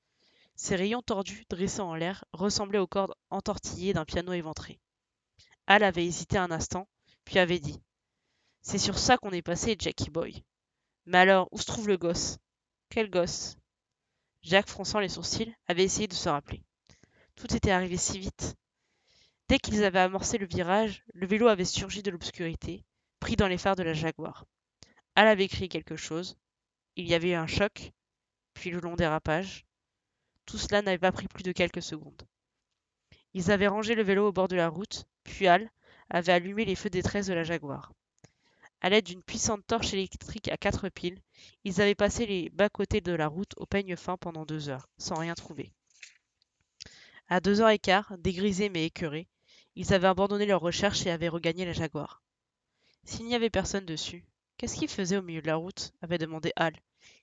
Ses rayons tordus, dressés en l'air, ressemblaient aux cordes entortillées d'un piano éventré. Al avait hésité un instant, puis avait dit : « C'est sur ça qu'on est passé, Jackie Boy. Mais alors, où se trouve le gosse ? » ?»« Quel gosse ? » Jack, fronçant les sourcils, avait essayé de se rappeler. Tout était arrivé si vite. Dès qu'ils avaient amorcé le virage, le vélo avait surgi de l'obscurité, pris dans les phares de la Jaguar. Al avait crié quelque chose. Il y avait eu un choc, puis le long dérapage. Tout cela n'avait pas pris plus de quelques secondes. Ils avaient rangé le vélo au bord de la route, puis Al avait allumé les feux de détresse de la Jaguar. À l'aide d'une puissante torche électrique à 4 piles, ils avaient passé les bas-côtés de la route au peigne fin pendant 2 heures, sans rien trouver. À 2h15, dégrisés mais écœurés, ils avaient abandonné leurs recherches et avaient regagné la Jaguar. S'il n'y avait personne dessus, qu'est-ce qu'il faisait au milieu de la route ? Avait demandé Al.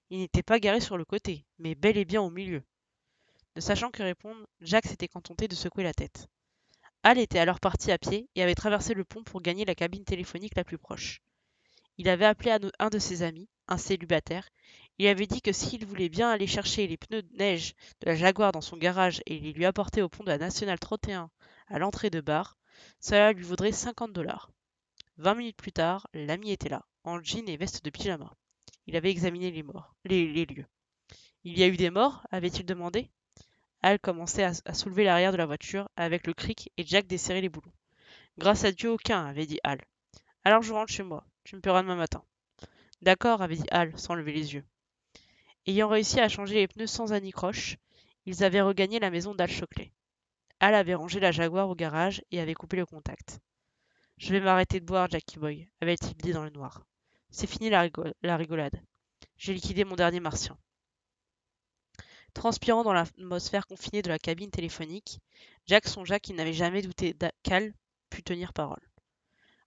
Il n'était pas garé sur le côté, mais bel et bien au milieu. Ne sachant que répondre, Jack s'était contenté de secouer la tête. Al était alors parti à pied et avait traversé le pont pour gagner la cabine téléphonique la plus proche. Il avait appelé un de ses amis, un célibataire. Il avait dit que s'il voulait bien aller chercher les pneus de neige de la Jaguar dans son garage et les lui apporter au pont de la Nationale 31 à l'entrée de bar, cela lui vaudrait 50 $. 20 minutes plus tard, l'ami était là, en jean et veste de pyjama. Il avait examiné les lieux. Il y a eu des morts ? Avait-il demandé. Al commençait à soulever l'arrière de la voiture avec le cric et Jack desserrait les boulons. Grâce à Dieu aucun, avait dit Al. Alors je rentre chez moi. Tu me paieras demain matin. D'accord, avait dit Al, sans lever les yeux. Ayant réussi à changer les pneus sans anicroche, ils avaient regagné la maison d'Al Shockley. Al avait rangé la Jaguar au garage et avait coupé le contact. Je vais m'arrêter de boire, Jackie Boy, avait-il dit dans le noir. C'est fini la rigolade. J'ai liquidé mon dernier martien. Transpirant dans l'atmosphère confinée de la cabine téléphonique, Jack songea qu'il n'avait jamais douté qu'Al pût tenir parole.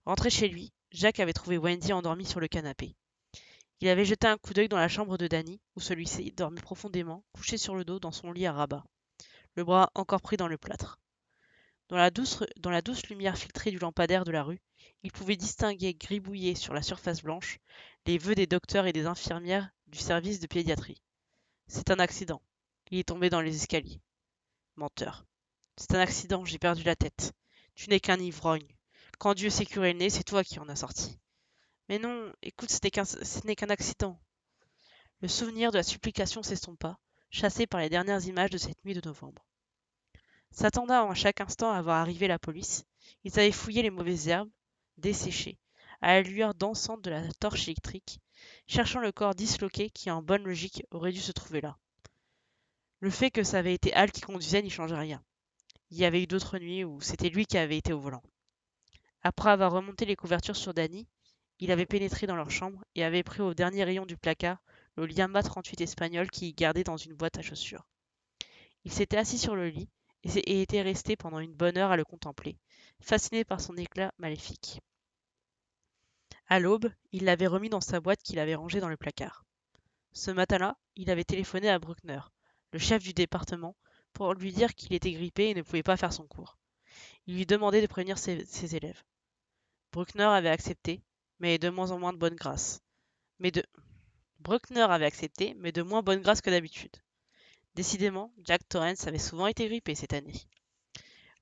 Rentré chez lui, Jack avait trouvé Wendy endormie sur le canapé. Il avait jeté un coup d'œil dans la chambre de Danny, où celui-ci dormait profondément, couché sur le dos dans son lit à rabat, le bras encore pris dans le plâtre. Dans la douce lumière filtrée du lampadaire de la rue, il pouvait distinguer gribouillés sur la surface blanche les vœux des docteurs et des infirmières du service de pédiatrie. C'est un accident. Il est tombé dans les escaliers. Menteur. C'est un accident, j'ai perdu la tête. Tu n'es qu'un ivrogne. Quand Dieu s'est curé le nez, c'est toi qui en as sorti. Mais non, écoute, ce n'est qu'un accident. Le souvenir de la supplication s'estompa, chassé par les dernières images de cette nuit de novembre. S'attendant à chaque instant à voir arriver la police, ils avaient fouillé les mauvaises herbes, desséchées, à la lueur dansante de la torche électrique, cherchant le corps disloqué qui, en bonne logique, aurait dû se trouver là. Le fait que ça avait été Al qui conduisait n'y changeait rien. Il y avait eu d'autres nuits où c'était lui qui avait été au volant. Après avoir remonté les couvertures sur Danny, il avait pénétré dans leur chambre et avait pris au dernier rayon du placard le Liamba 38 espagnol qui y gardait dans une boîte à chaussures. Il s'était assis sur le lit et était resté pendant une bonne heure à le contempler, fasciné par son éclat maléfique. À l'aube, il l'avait remis dans sa boîte qu'il avait rangée dans le placard. Ce matin-là, il avait téléphoné à Bruckner, le chef du département, pour lui dire qu'il était grippé et ne pouvait pas faire son cours. Il lui demandait de prévenir ses élèves. Bruckner avait accepté, mais de moins en moins de bonne grâce. Bruckner avait accepté, mais de moins bonne grâce que d'habitude. Décidément, Jack Torrance avait souvent été grippé cette année.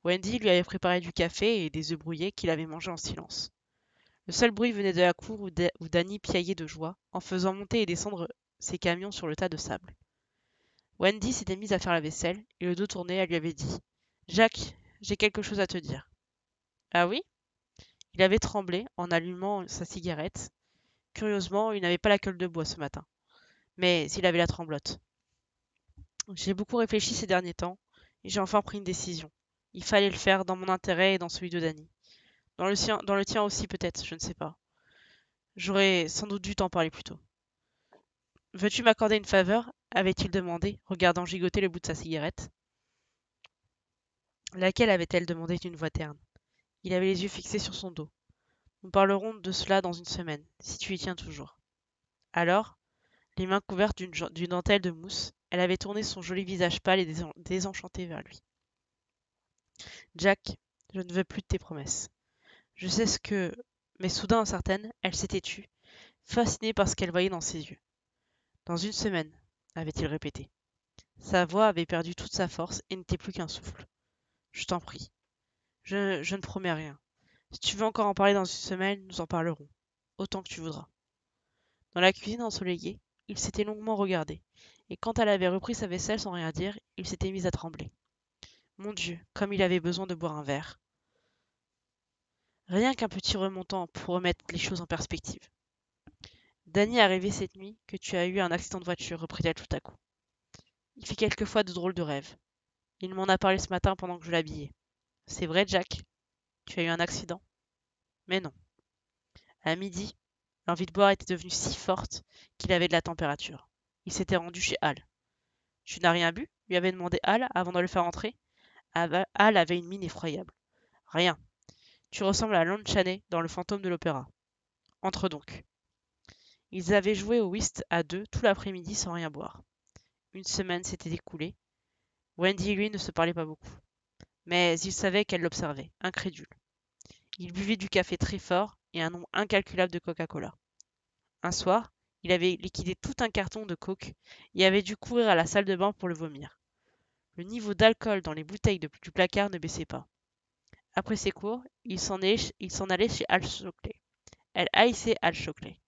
Wendy lui avait préparé du café et des œufs brouillés qu'il avait mangés en silence. Le seul bruit venait de la cour où Danny piaillait de joie, en faisant monter et descendre ses camions sur le tas de sable. Wendy s'était mise à faire la vaisselle, et le dos tourné, elle lui avait dit : « Jack, j'ai quelque chose à te dire. » « Ah oui ?» Il avait tremblé en allumant sa cigarette. Curieusement, il n'avait pas la gueule de bois ce matin, mais il avait la tremblote. « J'ai beaucoup réfléchi ces derniers temps, et j'ai enfin pris une décision. Il fallait le faire dans mon intérêt et dans celui de Danny. Dans le tien aussi peut-être, je ne sais pas. J'aurais sans doute dû t'en parler plus tôt. Veux-tu m'accorder une faveur avait-il demandé, regardant gigoter le bout de sa cigarette. Laquelle avait-elle demandé d'une voix terne. Il avait les yeux fixés sur son dos. Nous parlerons de cela dans une semaine, si tu y tiens toujours. Alors, les mains couvertes d'une dentelle de mousse, elle avait tourné son joli visage pâle et désenchanté vers lui. Jack, je ne veux plus de tes promesses. Je sais ce que. Mais soudain incertaine, elle s'était tue, fascinée par ce qu'elle voyait dans ses yeux. Dans une semaine, avait-il répété. Sa voix avait perdu toute sa force et n'était plus qu'un souffle. Je t'en prie. Je ne promets rien. Si tu veux encore en parler dans une semaine, nous en parlerons. Autant que tu voudras. Dans la cuisine ensoleillée, ils s'étaient longuement regardés, et quand elle avait repris sa vaisselle sans rien dire, il s'était mis à trembler. Mon Dieu, comme il avait besoin de boire un verre. Rien qu'un petit remontant pour remettre les choses en perspective. Danny a rêvé cette nuit que tu as eu un accident de voiture, reprit-elle tout à coup. Il fait quelquefois de drôles de rêves. Il m'en a parlé ce matin pendant que je l'habillais. C'est vrai, Jack, tu as eu un accident? Mais non. À midi, l'envie de boire était devenue si forte qu'il avait de la température. Il s'était rendu chez Hal. Tu n'as rien bu lui avait demandé Hal avant de le faire entrer. Hal avait une mine effroyable. Rien. Tu ressembles à Lon Chaney dans Le fantôme de l'opéra. Entre donc. Ils avaient joué au whist à deux tout l'après-midi sans rien boire. Une semaine s'était écoulée. Wendy et lui ne se parlaient pas beaucoup. Mais il savait qu'elle l'observait, incrédule. Il buvait du café très fort et un nombre incalculable de Coca-Cola. Un soir, il avait liquidé tout un carton de coke et avait dû courir à la salle de bain pour le vomir. Le niveau d'alcool dans les bouteilles du placard ne baissait pas. Après ses cours, il s'en allait chez Al Shockley. Elle haïssait Al Shockley,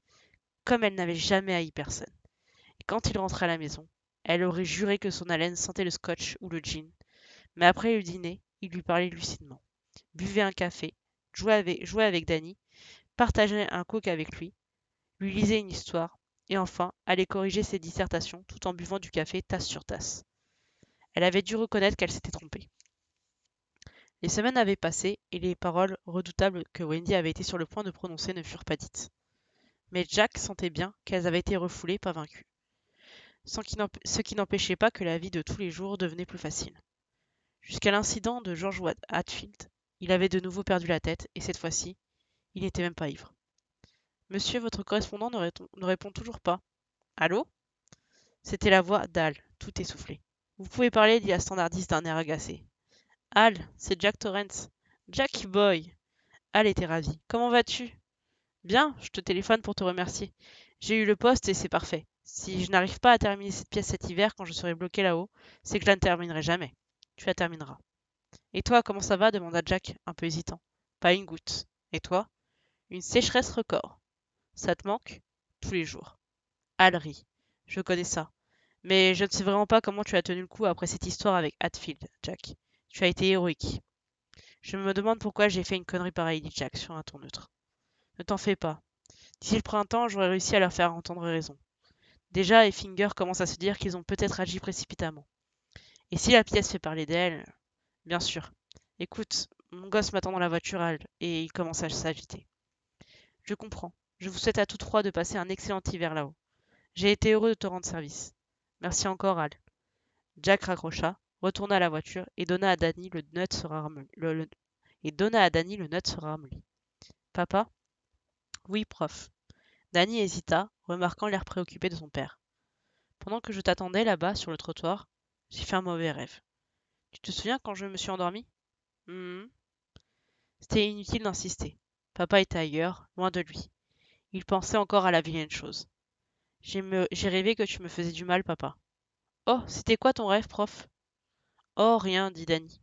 comme elle n'avait jamais haï personne. Et quand il rentrait à la maison, elle aurait juré que son haleine sentait le scotch ou le gin. Mais après le dîner, il lui parlait lucidement. Buvait un café, jouait avec Danny, partageait un coke avec lui lisait une histoire, et enfin allait corriger ses dissertations tout en buvant du café tasse sur tasse. Elle avait dû reconnaître qu'elle s'était trompée. Les semaines avaient passé, et les paroles redoutables que Wendy avait été sur le point de prononcer ne furent pas dites. Mais Jack sentait bien qu'elles avaient été refoulées, pas vaincues. Ce qui n'empêchait pas que la vie de tous les jours devenait plus facile. Jusqu'à l'incident de George Hatfield, il avait de nouveau perdu la tête, et cette fois-ci, il n'était même pas ivre. Monsieur, votre correspondant ne répond toujours pas. Allô? C'était la voix d'Hal, tout essoufflé. Vous pouvez parler, dit la standardiste d'un air agacé. Hal, c'est Jack Torrance. Jack Boy. Hal était ravi. Comment vas-tu? Bien, je te téléphone pour te remercier. J'ai eu le poste et c'est parfait. Si je n'arrive pas à terminer cette pièce cet hiver quand je serai bloqué là-haut, c'est que je la ne terminerai jamais. Tu la termineras. Et toi, comment ça va? Demanda Jack, un peu hésitant. Pas une goutte. Et toi? Une sécheresse record. Ça te manque? Tous les jours. Hal rit. Je connais ça. Mais je ne sais vraiment pas comment tu as tenu le coup après cette histoire avec Hatfield, Jack. Tu as été héroïque. Je me demande pourquoi j'ai fait une connerie pareille, dit Jack sur un ton neutre. Ne t'en fais pas. D'ici le printemps, j'aurai réussi à leur faire entendre raison. Déjà, les Fingers commencent à se dire qu'ils ont peut-être agi précipitamment. Et si la pièce fait parler d'elle, bien sûr. Écoute, mon gosse m'attend dans la voiture et il commence à s'agiter. Je comprends. Je vous souhaite à tous trois de passer un excellent hiver là-haut. J'ai été heureux de te rendre service. Merci encore, Al. Jack raccrocha, retourna à la voiture et donna à Danny le nut se ramolli. Papa? Oui, prof. Danny hésita, remarquant l'air préoccupé de son père. Pendant que je t'attendais là-bas sur le trottoir, j'ai fait un mauvais rêve. Tu te souviens quand je me suis endormi? C'était inutile d'insister. Papa était ailleurs, loin de lui. Il pensait encore à la vilaine chose. J'ai rêvé que tu me faisais du mal, papa. Oh, c'était quoi ton rêve, prof? Oh, rien, dit Danny.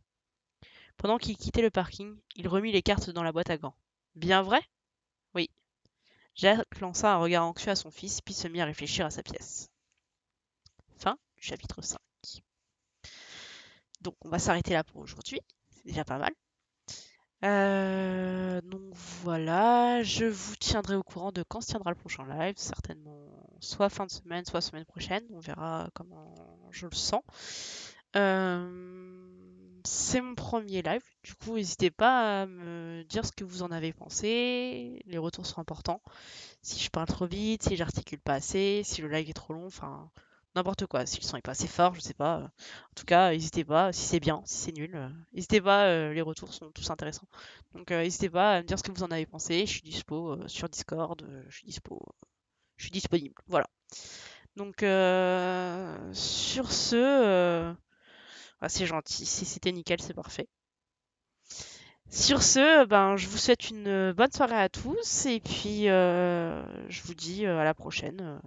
Pendant qu'il quittait le parking, il remit les cartes dans la boîte à gants. Bien vrai? Oui. Jack lança un regard anxieux à son fils, puis se mit à réfléchir à sa pièce. Fin du chapitre 5. Donc on va s'arrêter là pour aujourd'hui. C'est déjà pas mal. Donc voilà, je vous tiendrai au courant de quand se tiendra le prochain live, certainement soit fin de semaine, soit semaine prochaine, on verra comment je le sens. c'est mon premier live. Du coup, n'hésitez pas à me dire ce que vous en avez pensé. Les retours sont importants. Si je parle trop vite, si j'articule pas assez, si le live est trop long, enfin n'importe quoi. Si le son est pas assez fort, je sais pas. En tout cas, n'hésitez pas. Si c'est bien, si c'est nul, n'hésitez pas. Les retours sont tous intéressants. Donc n'hésitez pas à me dire ce que vous en avez pensé. Je suis dispo sur Discord. Je suis disponible. Voilà. Donc sur ce, c'est gentil. Si c'était nickel, c'est parfait. Sur ce, ben, je vous souhaite une bonne soirée à tous et puis je vous dis à la prochaine.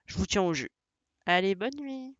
Je vous tiens au jus. Allez, bonne nuit.